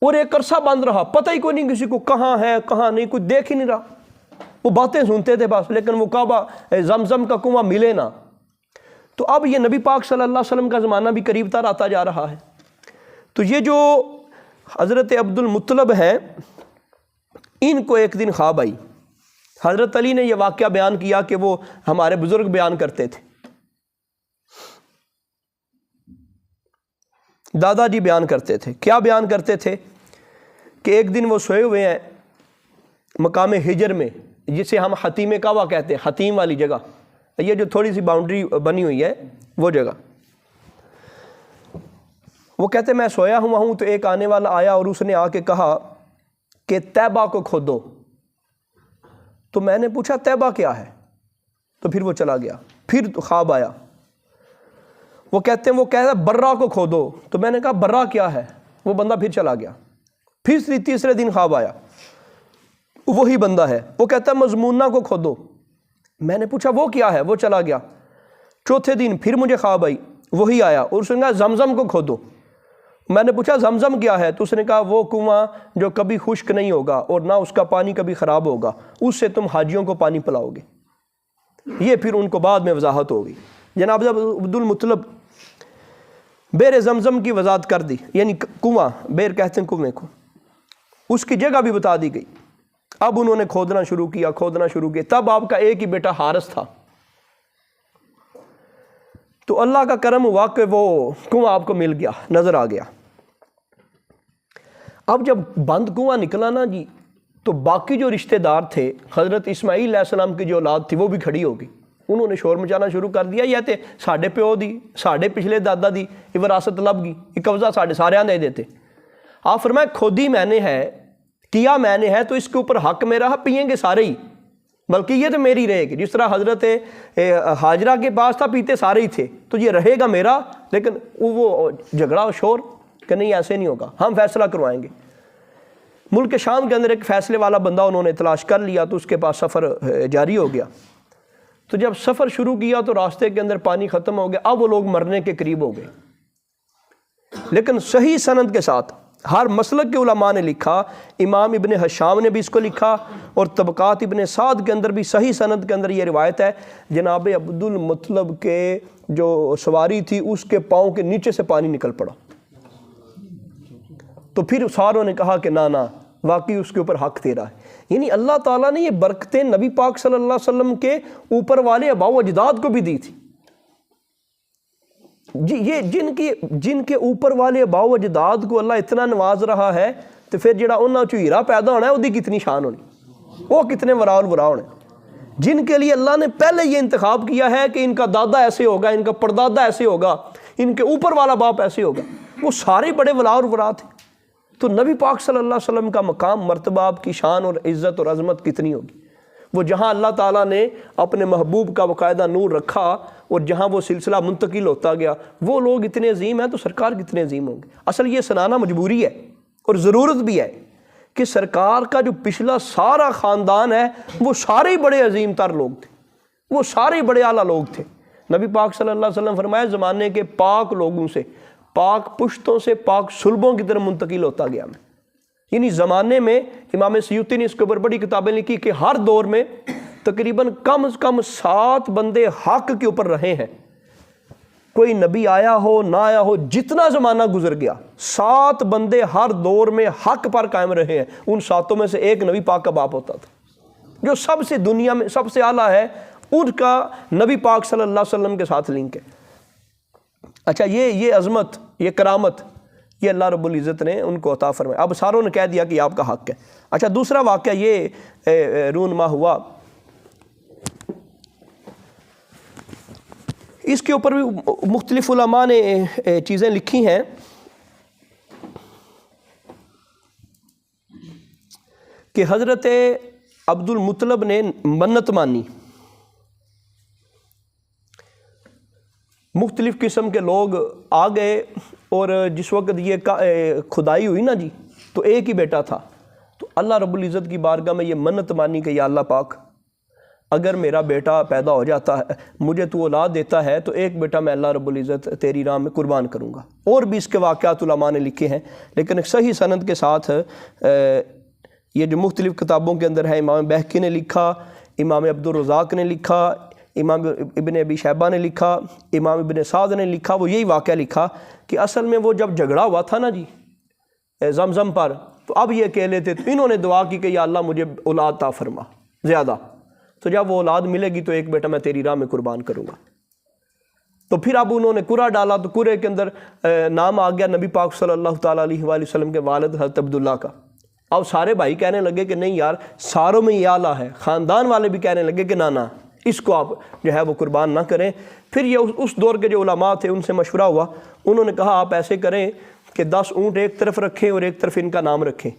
اور ایک عرصہ بند رہا، پتہ ہی کوئی نہیں کسی کو کہاں ہے کہاں نہیں، کوئی دیکھ ہی نہیں رہا. وہ باتیں سنتے تھے بس، لیکن وہ کعبہ زمزم کا کنواں ملے نہ. تو اب یہ نبی پاک صلی اللہ علیہ وسلم کا زمانہ بھی قریب تر آتا جا رہا ہے. تو یہ جو حضرت عبد المطلب ہیں ان کو ایک دن خواب آئی. حضرت علی نے یہ واقعہ بیان کیا کہ وہ ہمارے بزرگ بیان کرتے تھے، دادا جی بیان کرتے تھے. کیا بیان کرتے تھے کہ ایک دن وہ سوئے ہوئے ہیں مقام ہجر میں، جسے ہم حتیم کعبہ کہتے ہیں، حتیم والی جگہ، یہ جو تھوڑی سی باؤنڈری بنی ہوئی ہے وہ جگہ۔ وہ کہتے میں سویا ہوا ہوں تو ایک آنے والا آیا اور اس نے آ کے کہا کہ طیبہ کو کھودو۔ تو میں نے پوچھا طیبہ کیا ہے؟ تو پھر وہ چلا گیا۔ پھر خواب آیا، وہ کہتے ہیں وہ کہہ رہا برہ کو کھودو۔ تو میں نے کہا برہ کیا ہے؟ وہ بندہ پھر چلا گیا۔ پھر تیسرے دن خواب آیا، وہی بندہ ہے، وہ کہتا ہے مضمونہ کو کھودو۔ میں نے پوچھا وہ کیا ہے؟ وہ چلا گیا۔ چوتھے دن پھر مجھے خواب آئی، وہی آیا اور اس نے کہا زمزم کو کھودو۔ میں نے پوچھا زمزم کیا ہے؟ تو اس نے کہا وہ کنواں جو کبھی خشک نہیں ہوگا اور نہ اس کا پانی کبھی خراب ہوگا، اس سے تم حاجیوں کو پانی پلاؤ گے۔ یہ پھر ان کو بعد میں وضاحت ہوگی۔ جناب عبد المطلب بیر زمزم کی وضاحت کر دی، یعنی کنواں، بیر کہتے ہیں کنویں کو، اس کی جگہ بھی بتا دی گئی۔ اب انہوں نے کھودنا شروع کیا۔ تب آپ کا ایک ہی بیٹا حارث تھا۔ تو اللہ کا کرم ہوا کہ وہ کنواں آپ کو مل گیا، نظر آ گیا۔ اب جب بند کنواں نکلا نا جی، تو باقی جو رشتہ دار تھے، حضرت اسماعیل علیہ السلام کی جو اولاد تھی وہ بھی کھڑی ہو گئی۔ انہوں نے شور مچانا شروع کر دیا، یہ تے ساڑھے پیو دی، ساڑھے پچھلے دادا دی یہ وراثت لب گئی، یہ قبضہ ساڑھے سارے دے دیتے۔ آپ فرمائے کھودی میں نے ہے، کیا میں نے ہے، تو اس کے اوپر حق میرا ہے، پئیں گے سارے ہی، بلکہ یہ تو میری رہے گی۔ جس طرح حضرت ہاجرہ کے پاس تھا، پیتے سارے ہی تھے، تو یہ رہے گا میرا۔ لیکن وہ جھگڑا شور کہ نہیں ایسے نہیں ہوگا، ہم فیصلہ کروائیں گے۔ ملک شام کے اندر ایک فیصلے والا بندہ انہوں نے تلاش کر لیا، تو اس کے پاس سفر جاری ہو گیا۔ تو جب سفر شروع کیا تو راستے کے اندر پانی ختم ہو گیا، اب وہ لوگ مرنے کے قریب ہو گئے۔ لیکن صحیح سند کے ساتھ ہر مسلک کے علماء نے لکھا، امام ابن حشام نے بھی اس کو لکھا، اور طبقات ابن سعد کے اندر بھی صحیح سند کے اندر یہ روایت ہے، جناب عبد المطلب کے جو سواری تھی اس کے پاؤں کے نیچے سے پانی نکل پڑا۔ تو پھر ساروں نے کہا کہ نہ واقعی اس کے اوپر حق تیرا ہے۔ یعنی اللہ تعالیٰ نے یہ برکتیں نبی پاک صلی اللہ علیہ وسلم کے اوپر والے آباء و اجداد کو بھی دی تھی۔ جی یہ جن کے اوپر والے آباء و اجداد کو اللہ اتنا نواز رہا ہے، تو پھر جڑا انہاں چوں ہیرا پیدا ہونا ہے وہ کتنی شان ہونی، وہ کتنے ورا الورا ہونے، جن کے لیے اللہ نے پہلے یہ انتخاب کیا ہے کہ ان کا دادا ایسے ہوگا، ان کا پردادا ایسے ہوگا، ان کے اوپر والا باپ ایسے ہوگا، وہ سارے بڑے ولا اور ورا تھے۔ تو نبی پاک صلی اللہ علیہ وسلم کا مقام، مرتبہ، آپ کی شان اور عزت اور عظمت کتنی ہوگی۔ وہ جہاں اللہ تعالیٰ نے اپنے محبوب کا باقاعدہ نور رکھا اور جہاں وہ سلسلہ منتقل ہوتا گیا، وہ لوگ اتنے عظیم ہیں تو سرکار کتنے عظیم ہوں گے۔ اصل یہ سنانا مجبوری ہے اور ضرورت بھی ہے کہ سرکار کا جو پچھلا سارا خاندان ہے وہ سارے ہی بڑے عظیم تر لوگ تھے، وہ سارے ہی بڑے اعلیٰ لوگ تھے۔ نبی پاک صلی اللہ علیہ وسلم فرمایا زمانے کے پاک لوگوں سے، پاک پشتوں سے پاک سلبوں کی طرف منتقل ہوتا گیا میں۔ یعنی زمانے میں امام سیوطی نے اس کے اوپر بڑی کتابیں لکھی کہ ہر دور میں تقریباً کم از کم 7 بندے حق کے اوپر رہے ہیں۔ کوئی نبی آیا ہو نہ آیا ہو، جتنا زمانہ گزر گیا، 7 بندے ہر دور میں حق پر قائم رہے ہیں۔ ان 7 میں سے ایک نبی پاک کا باپ ہوتا تھا، جو سب سے دنیا میں سب سے اعلیٰ ہے، ان کا نبی پاک صلی اللہ علیہ وسلم کے ساتھ لنک ہے۔ اچھا یہ عظمت، یہ کرامت، یہ اللہ رب العزت نے ان کو عطا فرمایا۔ اب ساروں نے کہہ دیا کہ آپ کا حق ہے۔ اچھا دوسرا واقعہ یہ رونما ہوا، اس کے اوپر بھی مختلف علماء نے چیزیں لکھی ہیں کہ حضرت عبد المطلب نے منت مانی، مختلف قسم کے لوگ آ گئے، اور جس وقت یہ کھدائی ہوئی نا جی، تو ایک ہی بیٹا تھا، تو اللہ رب العزت کی بارگاہ میں یہ منت مانی کہ یا اللہ پاک، اگر میرا بیٹا پیدا ہو جاتا ہے، مجھے تو اولاد دیتا ہے، تو ایک بیٹا میں اللہ رب العزت تیری راہ میں قربان کروں گا۔ اور بھی اس کے واقعات علماء نے لکھے ہیں، لیکن ایک صحیح سند کے ساتھ یہ جو مختلف کتابوں کے اندر ہے، امام بہقی نے لکھا، امام عبد الرزاق نے لکھا، امام ابن ابی شیبہ نے لکھا، امام ابن سعد نے لکھا، وہ یہی واقعہ لکھا کہ اصل میں وہ جب جھگڑا ہوا تھا نا جی زمزم پر، تو اب یہ اکیلے تھے، تو انہوں نے دعا کی کہ یا اللہ مجھے اولاد عطا فرما زیادہ، تو جب وہ اولاد ملے گی تو ایک بیٹا میں تیری راہ میں قربان کروں گا۔ تو پھر اب انہوں نے قرعہ ڈالا، تو قرعے کے اندر نام آ گیا نبی پاک صلی اللہ تعالیٰ علیہ وآلہ وسلم کے والد حضرت عبداللہ کا، اب سارے بھائی کہنے لگے کہ نہیں یار ساروں میں یہ اعلیٰ ہے، خاندان والے بھی کہنے لگے کہ نہ اس کو آپ جو ہے وہ قربان نہ کریں۔ پھر یہ اس دور کے جو علماء تھے ان سے مشورہ ہوا، انہوں نے کہا آپ ایسے کریں کہ 10 اونٹ ایک طرف رکھیں اور ایک طرف ان کا نام رکھیں،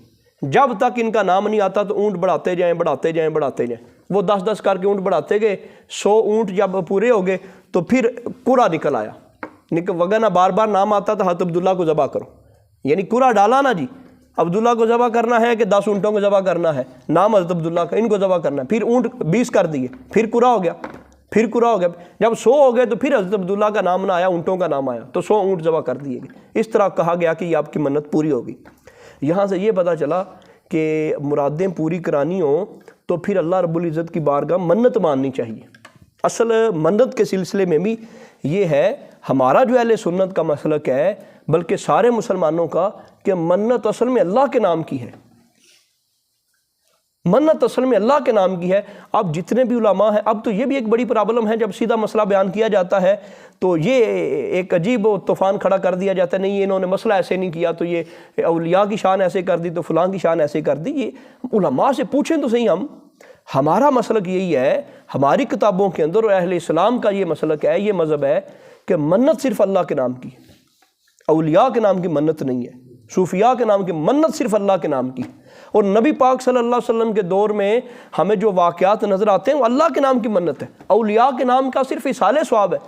جب تک ان کا نام نہیں آتا تو اونٹ بڑھاتے جائیں بڑھاتے جائیں بڑھاتے جائیں۔ وہ 10 کر کے اونٹ بڑھاتے گئے، 100 اونٹ جب پورے ہو گئے تو پھر قرعہ نکل آیا، وگرنہ بار بار نام آتا تھا حضرت عبداللہ کو ذبح کرو، یعنی قرعہ ڈالا نا جی، عبداللہ کو ذبح کرنا ہے کہ 10 اونٹوں کو ذبح کرنا ہے، نام حضرت عبداللہ کا، ان کو ذبح کرنا ہے، پھر اونٹ 20 کر دیے، پھر قرعہ ہو گیا، پھر قرعہ ہو گیا، جب 100 ہو گئے تو پھر حضرت عبداللہ کا نام نہ آیا، اونٹوں کا نام آیا، تو 100 اونٹ ذبح کر دیے گئے۔ اس طرح کہا گیا کہ یہ آپ کی منت پوری ہوگی۔ یہاں سے یہ پتہ چلا کہ مرادیں پوری کرانی ہوں تو پھر اللہ رب العزت کی بارگاہ منت ماننی چاہیے۔ اصل منت کے سلسلے میں بھی یہ ہے، ہمارا جو اہل سنت کا مسلک ہے بلکہ سارے مسلمانوں کا، کہ منت اصل میں اللہ کے نام کی ہے، منت اصل میں اللہ کے نام کی ہے۔ اب جتنے بھی علماء ہیں، اب تو یہ بھی ایک بڑی پرابلم ہے، جب سیدھا مسئلہ بیان کیا جاتا ہے تو یہ ایک عجیب طوفان کھڑا کر دیا جاتا ہے، نہیں انہوں نے مسئلہ ایسے نہیں کیا تو یہ اولیاء کی شان ایسے کر دی تو فلاں کی شان ایسے کر دی۔ یہ علماء سے پوچھیں تو صحیح، ہمارا مسلک یہی ہے، ہماری کتابوں کے اندر اور اہل اسلام کا یہ مسلک ہے، یہ مذہب ہے کہ منت صرف اللہ کے نام کی ہے، اولیاء کے نام کی منت نہیں ہے، صوفیاء کے نام کی منت صرف اللہ کے نام کی ہے۔ اور نبی پاک صلی اللہ علیہ وسلم کے دور میں ہمیں جو واقعات نظر آتے ہیں وہ اللہ کے نام کی منت ہے، اولیاء کے نام کا صرف اصال ثواب ہے،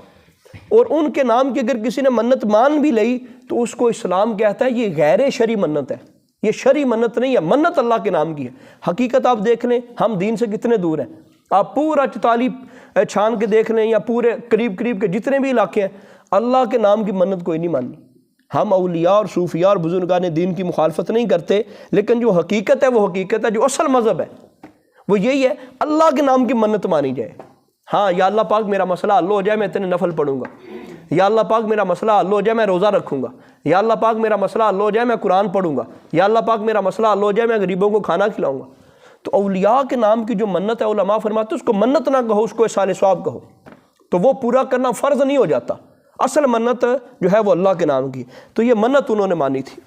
اور ان کے نام کی اگر کسی نے منت مان بھی لئی تو اس کو اسلام کہتا ہے یہ غیر شرعی منت ہے، یہ شرعی منت نہیں ہے، منت اللہ کے نام کی ہے۔ حقیقت آپ دیکھ لیں ہم دین سے کتنے دور ہیں، آپ پورا 44 چھان کے دیکھ لیں یا پورے قریب کے جتنے بھی علاقے ہیں، اللہ کے نام کی منت کوئی نہیں ماننی۔ ہم اولیاء اور صوفیاء اور بزرگان دین کی مخالفت نہیں کرتے، لیکن جو حقیقت ہے وہ حقیقت ہے، جو اصل مذہب ہے وہ یہی ہے، اللہ کے نام کی منت مانی جائے۔ ہاں یا اللہ پاک میرا مسئلہ حل ہو جائے میں اتنے نفل پڑھوں گا، یا اللہ پاک میرا مسئلہ حل ہو جائے میں روزہ رکھوں گا، یا اللہ پاک میرا مسئلہ حل ہو جائے میں قرآن پڑھوں گا، یا اللہ پاک میرا مسئلہ حل ہو جائے میں غریبوں کو کھانا کھلاؤں گا۔ تو اولیاء کے نام کی جو منت ہے، علماء فرماتے ہیں اس کو منت نہ کہو، اس کو اصال ثواب کہو، تو وہ پورا کرنا فرض نہیں ہو جاتا۔ اصل منت جو ہے وہ اللہ کے نام کی، تو یہ منت انہوں نے مانی تھی۔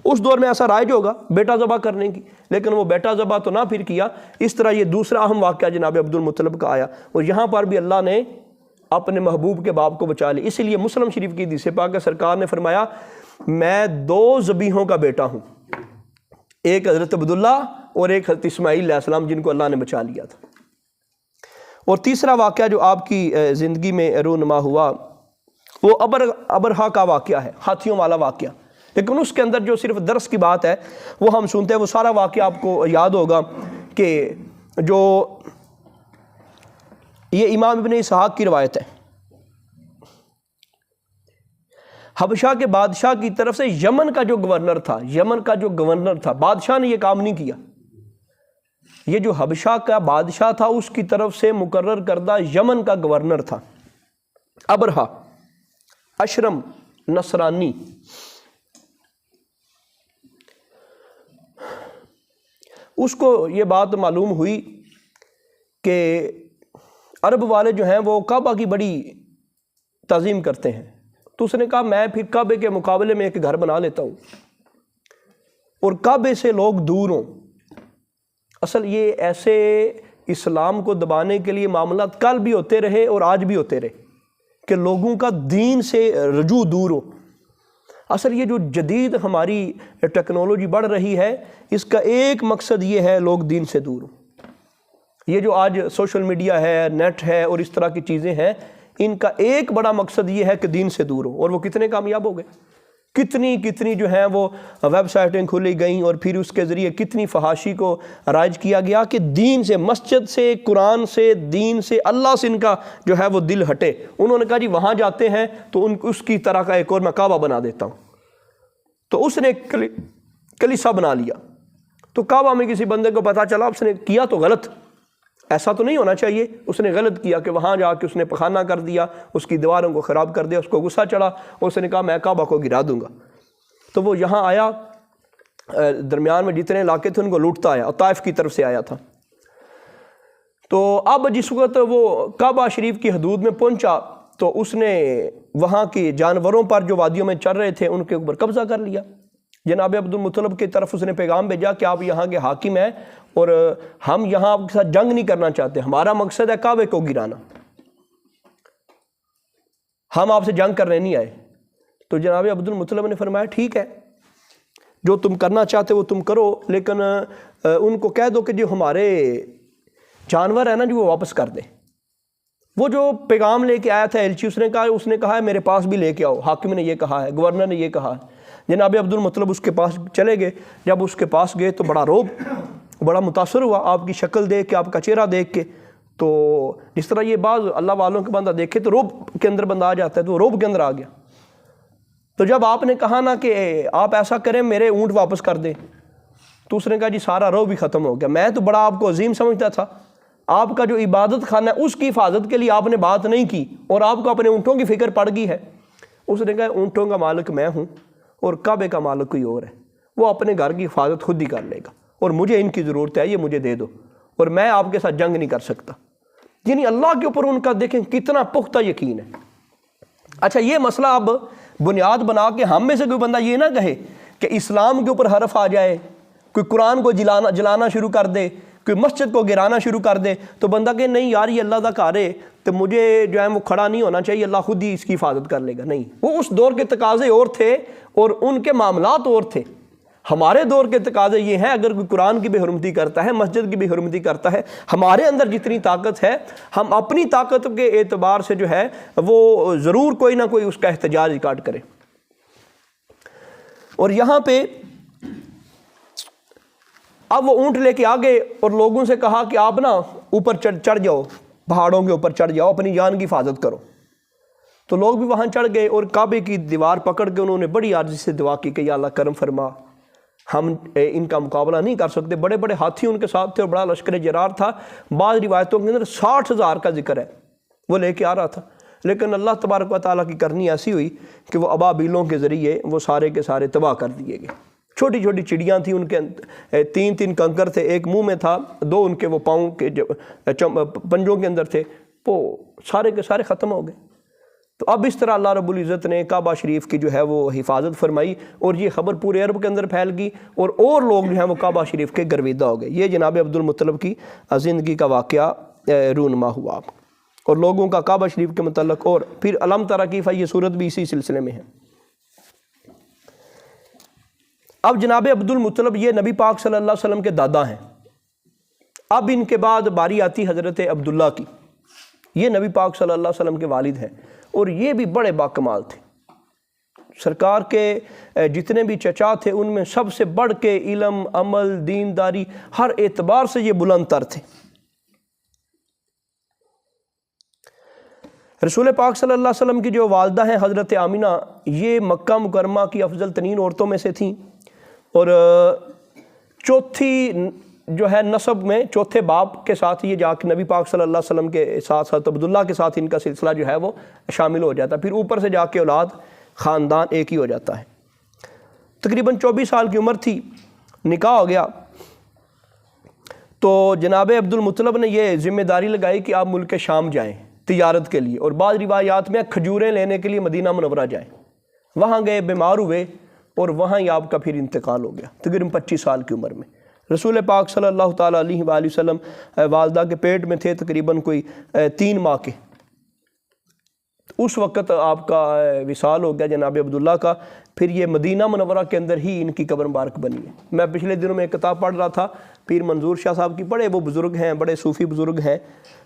اس دور میں ایسا رائج ہوگا بیٹا ذبح کرنے کی، لیکن وہ بیٹا ذبح تو نہ پھر کیا۔ اس طرح یہ دوسرا اہم واقعہ جناب عبد المطلب کا آیا، اور یہاں پر بھی اللہ نے اپنے محبوب کے باپ کو بچا لیا۔ اسی لیے مسلم شریف کی حدیث پاک ہے، سرکار نے فرمایا میں 2 ذبیحوں کا بیٹا ہوں، ایک حضرت عبداللہ اور ایک حضرت اسماعیل علیہ السلام جن کو اللہ نے بچا لیا تھا۔ اور تیسرا واقعہ جو آپ کی زندگی میں رونما ہوا وہ ابرہا کا واقعہ ہے، ہاتھیوں والا واقعہ، لیکن اس کے اندر جو صرف درس کی بات ہے وہ ہم سنتے ہیں۔ وہ سارا واقعہ آپ کو یاد ہوگا کہ جو یہ امام ابن اسحاق کی روایت ہے، حبشہ کے بادشاہ کی طرف سے یمن کا جو گورنر تھا، بادشاہ نے یہ کام نہیں کیا، یہ جو حبشہ کا بادشاہ تھا اس کی طرف سے مقرر کردہ یمن کا گورنر تھا ابرہا، اشرم نصرانی۔ اس کو یہ بات معلوم ہوئی کہ عرب والے جو ہیں وہ کعبہ کی بڑی تعظیم کرتے ہیں، تو اس نے کہا میں پھر کعبے کے مقابلے میں ایک گھر بنا لیتا ہوں اور کعبے سے لوگ دور ہوں۔ اصل یہ ایسے اسلام کو دبانے کے لیے معاملات کل بھی ہوتے رہے اور آج بھی ہوتے رہے کہ لوگوں کا دین سے رجوع دور ہو۔ اصل یہ جو جدید ہماری ٹیکنالوجی بڑھ رہی ہے اس کا ایک مقصد یہ ہے لوگ دین سے دور ہوں۔ یہ جو آج سوشل میڈیا ہے، نیٹ ہے اور اس طرح کی چیزیں ہیں، ان کا ایک بڑا مقصد یہ ہے کہ دین سے دور ہو، اور وہ کتنے کامیاب ہو گئے، کتنی جو ہیں وہ ویب سائٹیں کھولی گئیں اور پھر اس کے ذریعے کتنی فحاشی کو رائج کیا گیا کہ دین سے، مسجد سے، قرآن سے، دین سے، اللہ سے ان کا جو ہے وہ دل ہٹے۔ انہوں نے کہا جی وہاں جاتے ہیں تو اس کی طرح کا ایک اور میں کعبہ بنا دیتا ہوں، تو اس نے کلیسا بنا لیا۔ تو کعبہ میں کسی بندے کو پتہ چلا، اس نے کیا تو غلط، ایسا تو نہیں ہونا چاہیے، اس نے غلط کیا کہ وہاں جا کے اس نے پخانہ کر دیا، اس کی دیواروں کو خراب کر دیا، اس کو غصہ چڑھا، اس نے کہا میں کعبہ کو گرا دوں گا۔ تو وہ یہاں آیا، درمیان میں جتنے علاقے تھے ان کو لوٹتا آیا، اور طائف کی طرف سے آیا تھا۔ تو اب جس وقت وہ کعبہ شریف کی حدود میں پہنچا تو اس نے وہاں کی جانوروں پر جو وادیوں میں چر رہے تھے ان کے اوپر قبضہ کر لیا، جناب عبدالمطلب کی طرف اس نے پیغام بھیجا کہ آپ یہاں کے حاکم ہیں اور ہم یہاں آپ کے ساتھ جنگ نہیں کرنا چاہتے، ہمارا مقصد ہے کعبے کو گرانا، ہم آپ سے جنگ کرنے نہیں آئے۔ تو جناب عبدالمطلب نے فرمایا ٹھیک ہے، جو تم کرنا چاہتے وہ تم کرو، لیکن ان کو کہہ دو کہ جو ہمارے جانور ہیں نا جو وہ واپس کر دیں۔ وہ جو پیغام لے کے آیا تھا ایلچی، اس نے کہا ہے میرے پاس بھی لے کے آؤ، حاکم نے یہ کہا ہے، گورنر نے یہ کہا ہے۔ جناب عبدالمطلب اس کے پاس چلے گئے، جب اس کے پاس گئے تو بڑا روب، بڑا متاثر ہوا آپ کی شکل دیکھ کے، آپ کا چہرہ دیکھ کے۔ تو جس طرح یہ بعض اللہ والوں کے بندہ دیکھے تو روب کے اندر بندہ آ جاتا ہے، تو روب کے اندر آ گیا۔ تو جب آپ نے کہا نا کہ آپ ایسا کریں میرے اونٹ واپس کر دیں، تو اس نے کہا جی سارا روب بھی ختم ہو گیا، میں تو بڑا آپ کو عظیم سمجھتا تھا، آپ کا جو عبادت خانہ ہے اس کی حفاظت کے لیے آپ نے بات نہیں کی اور آپ کو اپنے اونٹوں کی فکر پڑ گئی ہے۔ اس نے کہا اونٹوں کا مالک میں ہوں اور کعبے کا مالک کوئی اور ہے، وہ اپنے گھر کی حفاظت خود ہی کر لے گا، اور مجھے ان کی ضرورت ہے، یہ مجھے دے دو، اور میں آپ کے ساتھ جنگ نہیں کر سکتا۔ یعنی اللہ کے اوپر ان کا دیکھیں کتنا پختہ یقین ہے۔ اچھا یہ مسئلہ اب بنیاد بنا کے ہم میں سے کوئی بندہ یہ نہ کہے کہ اسلام کے اوپر حرف آ جائے، کوئی قرآن کو جلانا شروع کر دے، کوئی مسجد کو گرانا شروع کر دے، تو بندہ کہ نہیں یار یہ اللہ دا کار ہے تو مجھے جو ہے وہ کھڑا نہیں ہونا چاہیے، اللہ خود ہی اس کی حفاظت کر لے گا۔ نہیں، وہ اس دور کے تقاضے اور تھے اور ان کے معاملات اور تھے۔ ہمارے دور کے تقاضے یہ ہیں، اگر کوئی قرآن کی بے حرمتی کرتا ہے، مسجد کی بے حرمتی کرتا ہے، ہمارے اندر جتنی طاقت ہے ہم اپنی طاقت کے اعتبار سے جو ہے وہ ضرور کوئی نہ کوئی اس کا احتجاج ریکارڈ کرے۔ اور یہاں پہ اب وہ اونٹ لے کے آگے اور لوگوں سے کہا کہ آپ نا اوپر چڑھ جاؤ، پہاڑوں کے اوپر چڑھ جاؤ، اپنی جان کی حفاظت کرو۔ تو لوگ بھی وہاں چڑھ گئے اور کعبے کی دیوار پکڑ کے انہوں نے بڑی عاجزی سے دعا کی کہ یا اللہ کرم فرما، ہم ان کا مقابلہ نہیں کر سکتے۔ بڑے بڑے ہاتھی ان کے ساتھ تھے اور بڑا لشکر جرار تھا، بعض روایتوں کے اندر 60,000 کا ذکر ہے وہ لے کے آ رہا تھا، لیکن اللہ تبارک و تعالیٰ کی کرنی ایسی ہوئی کہ وہ ابابیلوں کے ذریعے وہ سارے کے سارے تباہ کر دیے گئے۔ چھوٹی چھوٹی چڑیاں تھیں، ان کے 3 کنکر تھے، ایک منہ میں تھا، 2 ان کے وہ پاؤں کے پنجوں کے اندر تھے، وہ سارے کے سارے ختم ہو گئے۔ تو اب اس طرح اللہ رب العزت نے کعبہ شریف کی جو ہے وہ حفاظت فرمائی اور یہ خبر پورے عرب کے اندر پھیل گئی اور لوگ جو ہیں وہ کعبہ شریف کے گرویدہ ہو گئے۔ یہ جناب عبدالمطلب کی زندگی کا واقعہ رونما ہوا اور لوگوں کا کعبہ شریف کے متعلق۔ اور پھر الم تری کیف، یہ صورت بھی اسی سلسلے میں ہے۔ اب جناب عبدالمطلب یہ نبی پاک صلی اللہ علیہ وسلم کے دادا ہیں۔ اب ان کے بعد باری آتی حضرت عبداللہ کی، یہ نبی پاک صلی اللہ علیہ وسلم کے والد ہیں اور یہ بھی بڑے باکمال تھے۔ سرکار کے جتنے بھی چچا تھے ان میں سب سے بڑھ کے علم، عمل، دینداری ہر اعتبار سے یہ بلند تر تھے۔ رسول پاک صلی اللہ علیہ وسلم کی جو والدہ ہیں حضرت آمینہ، یہ مکہ مکرمہ کی افضل ترین عورتوں میں سے تھیں اور چوتھی جو ہے نسب میں چوتھے باپ کے ساتھ یہ جا کے نبی پاک صلی اللہ علیہ وسلم کے ساتھ ساتھ عبداللہ کے ساتھ ان کا سلسلہ جو ہے وہ شامل ہو جاتا ہے، پھر اوپر سے جا کے اولاد خاندان ایک ہی ہو جاتا ہے۔ تقریباً 24 سال کی عمر تھی، نکاح ہو گیا تو جناب عبدالمطلب نے یہ ذمہ داری لگائی کہ آپ ملک شام جائیں تجارت کے لیے، اور بعض روایات میں کھجوریں لینے کے لیے مدینہ منورہ جائیں۔ وہاں گئے، بیمار ہوئے اور وہاں ہی آپ کا پھر انتقال ہو گیا تقریباً 25 سال کی عمر میں۔ رسول پاک صلی اللہ تعالیٰ علیہ وآلہ وسلم والدہ کے پیٹ میں تھے تقریباً کوئی 3 ماہ کے، اس وقت آپ کا وصال ہو گیا جناب عبداللہ کا۔ پھر یہ مدینہ منورہ کے اندر ہی ان کی قبر مبارک بنی ہے۔ میں پچھلے دنوں میں ایک کتاب پڑھ رہا تھا پیر منظور شاہ صاحب کی، بڑے وہ بزرگ ہیں، بڑے صوفی بزرگ ہیں،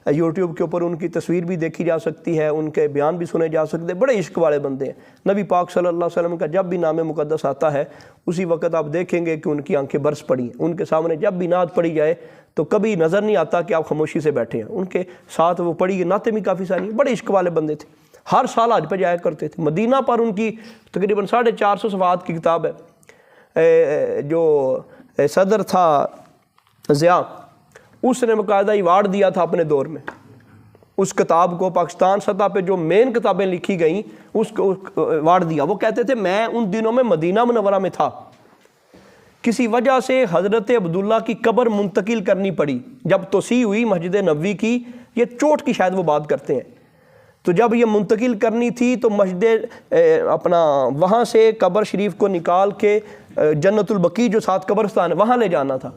یوٹیوب کے اوپر ان کی تصویر بھی دیکھی جا سکتی ہے، ان کے بیان بھی سنے جا سکتے ہیں، بڑے عشق والے بندے ہیں۔ نبی پاک صلی اللہ علیہ وسلم کا جب بھی نام مقدس آتا ہے اسی وقت آپ دیکھیں گے کہ ان کی آنکھیں برس پڑی ہیں، ان کے سامنے جب بھی نعت پڑھی جائے تو کبھی نظر نہیں آتا کہ آپ خاموشی سے بیٹھے ہیں، ان کے ساتھ وہ پڑھی گئی نعتیں بھی کافی ساری، بڑے عشق والے بندے تھے، ہر سال حج پہ جایا کرتے تھے۔ مدینہ پر ان کی تقریباً 450 صفحات کی کتاب ہے، جو صدر تھا ضیاء اس نے باقاعدہ ایوارڈ دیا تھا اپنے دور میں اس کتاب کو، پاکستان سطح پہ جو مین کتابیں لکھی گئیں اس کو ایوارڈ دیا۔ وہ کہتے تھے میں ان دنوں میں مدینہ منورہ میں تھا، کسی وجہ سے حضرت عبداللہ کی قبر منتقل کرنی پڑی، جب توسیع ہوئی مسجد نبوی کی، یہ چوٹ کی شاید وہ بات کرتے ہیں، تو جب یہ منتقل کرنی تھی تو مسجد اپنا وہاں سے قبر شریف کو نکال کے جنت البقیع جو ساتھ قبرستان ہے وہاں لے جانا تھا۔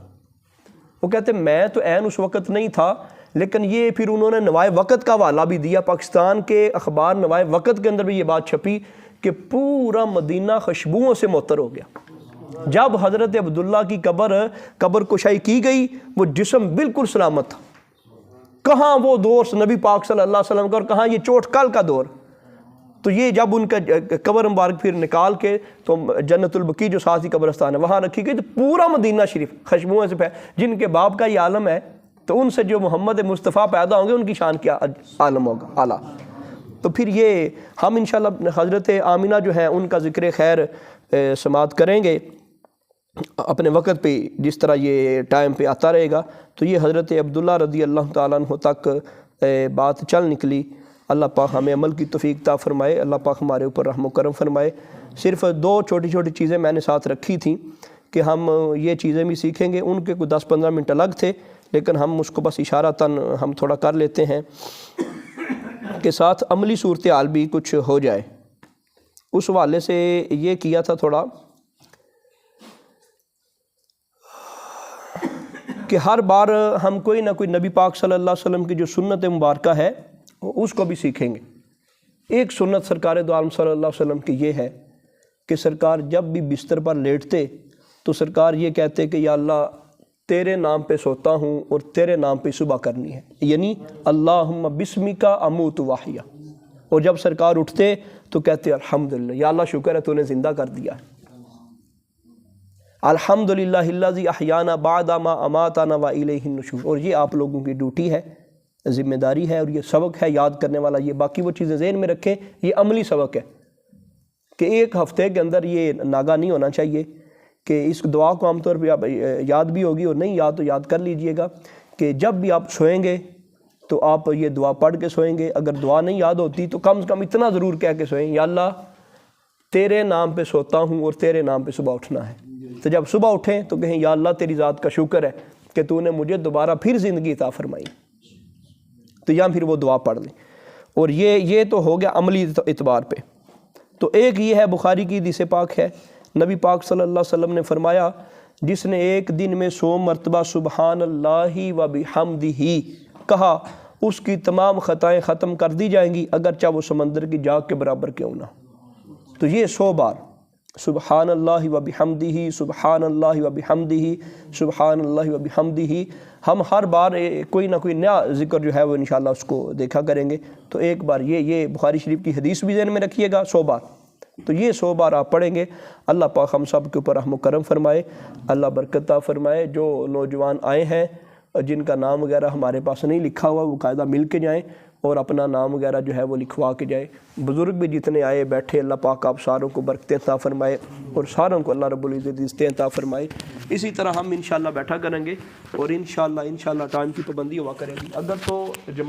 وہ کہتے میں تو عین اس وقت نہیں تھا، لیکن یہ پھر انہوں نے نوائے وقت کا حوالہ بھی دیا، پاکستان کے اخبار نوائے وقت کے اندر بھی یہ بات چھپی کہ پورا مدینہ خوشبوؤں سے معطر ہو گیا۔ جب حضرت عبداللہ کی قبر کشائی کی گئی، وہ جسم بالکل سلامت تھا۔ کہاں وہ دور نبی پاک صلی اللہ علیہ وسلم کا، اور کہاں یہ چوٹ کل کا دور۔ تو یہ جب ان کا قبر مبارک پھر نکال کے تو جنت البقیع جو ساتھ ہی قبرستان ہے وہاں رکھی گئی، تو پورا مدینہ شریف خوشبوؤں سے جن کے باپ کا یہ عالم ہے، تو ان سے جو محمد مصطفیٰ پیدا ہوں گے ان کی شان کیا عالم ہوگا اعلیٰ۔ تو پھر یہ ہم انشاءاللہ حضرت آمینہ جو ہیں ان کا ذکر خیر سماعت کریں گے اپنے وقت پہ، جس طرح یہ ٹائم پہ آتا رہے گا۔ تو یہ حضرت عبداللہ رضی اللہ تعالیٰ عنہ تک بات چل نکلی۔ اللہ پاک ہمیں عمل کی توفیق عطا فرمائے، اللہ پاک ہمارے اوپر رحم و کرم فرمائے۔ صرف 2 چھوٹی چھوٹی چیزیں میں نے ساتھ رکھی تھیں کہ ہم یہ چیزیں بھی سیکھیں گے، ان کے کوئی 10-15 منٹ الگ تھے، لیکن ہم اس کو بس اشارتاً ہم تھوڑا کر لیتے ہیں کہ ساتھ عملی صورتحال بھی کچھ ہو جائے۔ اس حوالے سے یہ کیا تھا تھوڑا کہ ہر بار ہم کوئی نہ کوئی نبی پاک صلی اللہ علیہ وسلم کی جو سنت مبارکہ ہے اس کو بھی سیکھیں گے۔ ایک سنت سرکار دو عالم صلی اللہ علیہ وسلم کی یہ ہے کہ سرکار جب بھی بستر پر لیٹتے تو سرکار یہ کہتے کہ یا اللہ تیرے نام پہ سوتا ہوں اور تیرے نام پہ صبح کرنی ہے، یعنی اللہم بسمک اموت واحیا۔ اور جب سرکار اٹھتے تو کہتے الحمدللہ، یا اللہ شکر ہے تو نے زندہ کر دیا ہے، الحمدللہ الذی احیانا بعد ما اماتنا والیہ النشور۔ اور یہ آپ لوگوں کی ڈیوٹی ہے، ذمہ داری ہے، اور یہ سبق ہے یاد کرنے والا۔ یہ باقی وہ چیزیں ذہن میں رکھیں، یہ عملی سبق ہے کہ ایک ہفتے کے اندر یہ ناگا نہیں ہونا چاہیے کہ اس دعا کو عام طور پہ آپ یاد بھی ہوگی، اور نہیں یاد تو یاد کر لیجئے گا کہ جب بھی آپ سوئیں گے تو آپ یہ دعا پڑھ کے سوئیں گے۔ اگر دعا نہیں یاد ہوتی تو کم سے کم اتنا ضرور کہہ کے سوئیں، یا اللہ تیرے نام پہ سوتا ہوں اور تیرے نام پہ صبح اٹھنا ہے۔ تو جب صبح اٹھیں تو کہیں یا اللہ تیری ذات کا شکر ہے کہ تو نے مجھے دوبارہ پھر زندگی عطا فرمائی، تو یا پھر وہ دعا پڑھ لیں۔ اور یہ تو ہو گیا عملی اعتبار پہ۔ تو ایک یہ ہے بخاری کی حدیث پاک ہے، نبی پاک صلی اللہ علیہ وسلم نے فرمایا جس نے ایک دن میں 100 مرتبہ سبحان اللہ و بحمدہ کہا اس کی تمام خطائیں ختم کر دی جائیں گی، اگرچہ وہ سمندر کی جاگ کے برابر کیوں نہ۔ تو یہ 100 بار سبحان اللہ و بحمدہ، سبحان اللہ و بحمدہ، سبحان اللہ و بحمدہ، ہم ہر بار کوئی نہ کوئی نیا ذکر جو ہے وہ انشاءاللہ اس کو دیکھا کریں گے۔ تو ایک بار یہ بخاری شریف کی حدیث بھی ذہن میں رکھیے گا، 100 بار۔ تو یہ 100 بار آپ پڑھیں گے، اللہ پاک ہم سب کے اوپر رحم و کرم فرمائے، اللہ برکت عطا فرمائے۔ جو نوجوان آئے ہیں جن کا نام وغیرہ ہمارے پاس نہیں لکھا ہوا، وہ قاعدہ مل کے جائیں اور اپنا نام وغیرہ جو ہے وہ لکھوا کے جائے۔ بزرگ بھی جتنے آئے بیٹھے، اللہ پاک آپ ساروں کو برکتیں عطا فرمائے اور ساروں کو اللہ رب العزت عزتیں عطا فرمائے۔ اسی طرح ہم انشاءاللہ بیٹھا کریں گے اور انشاءاللہ ٹائم کی پابندی ہوا کرے گی۔ اگر تو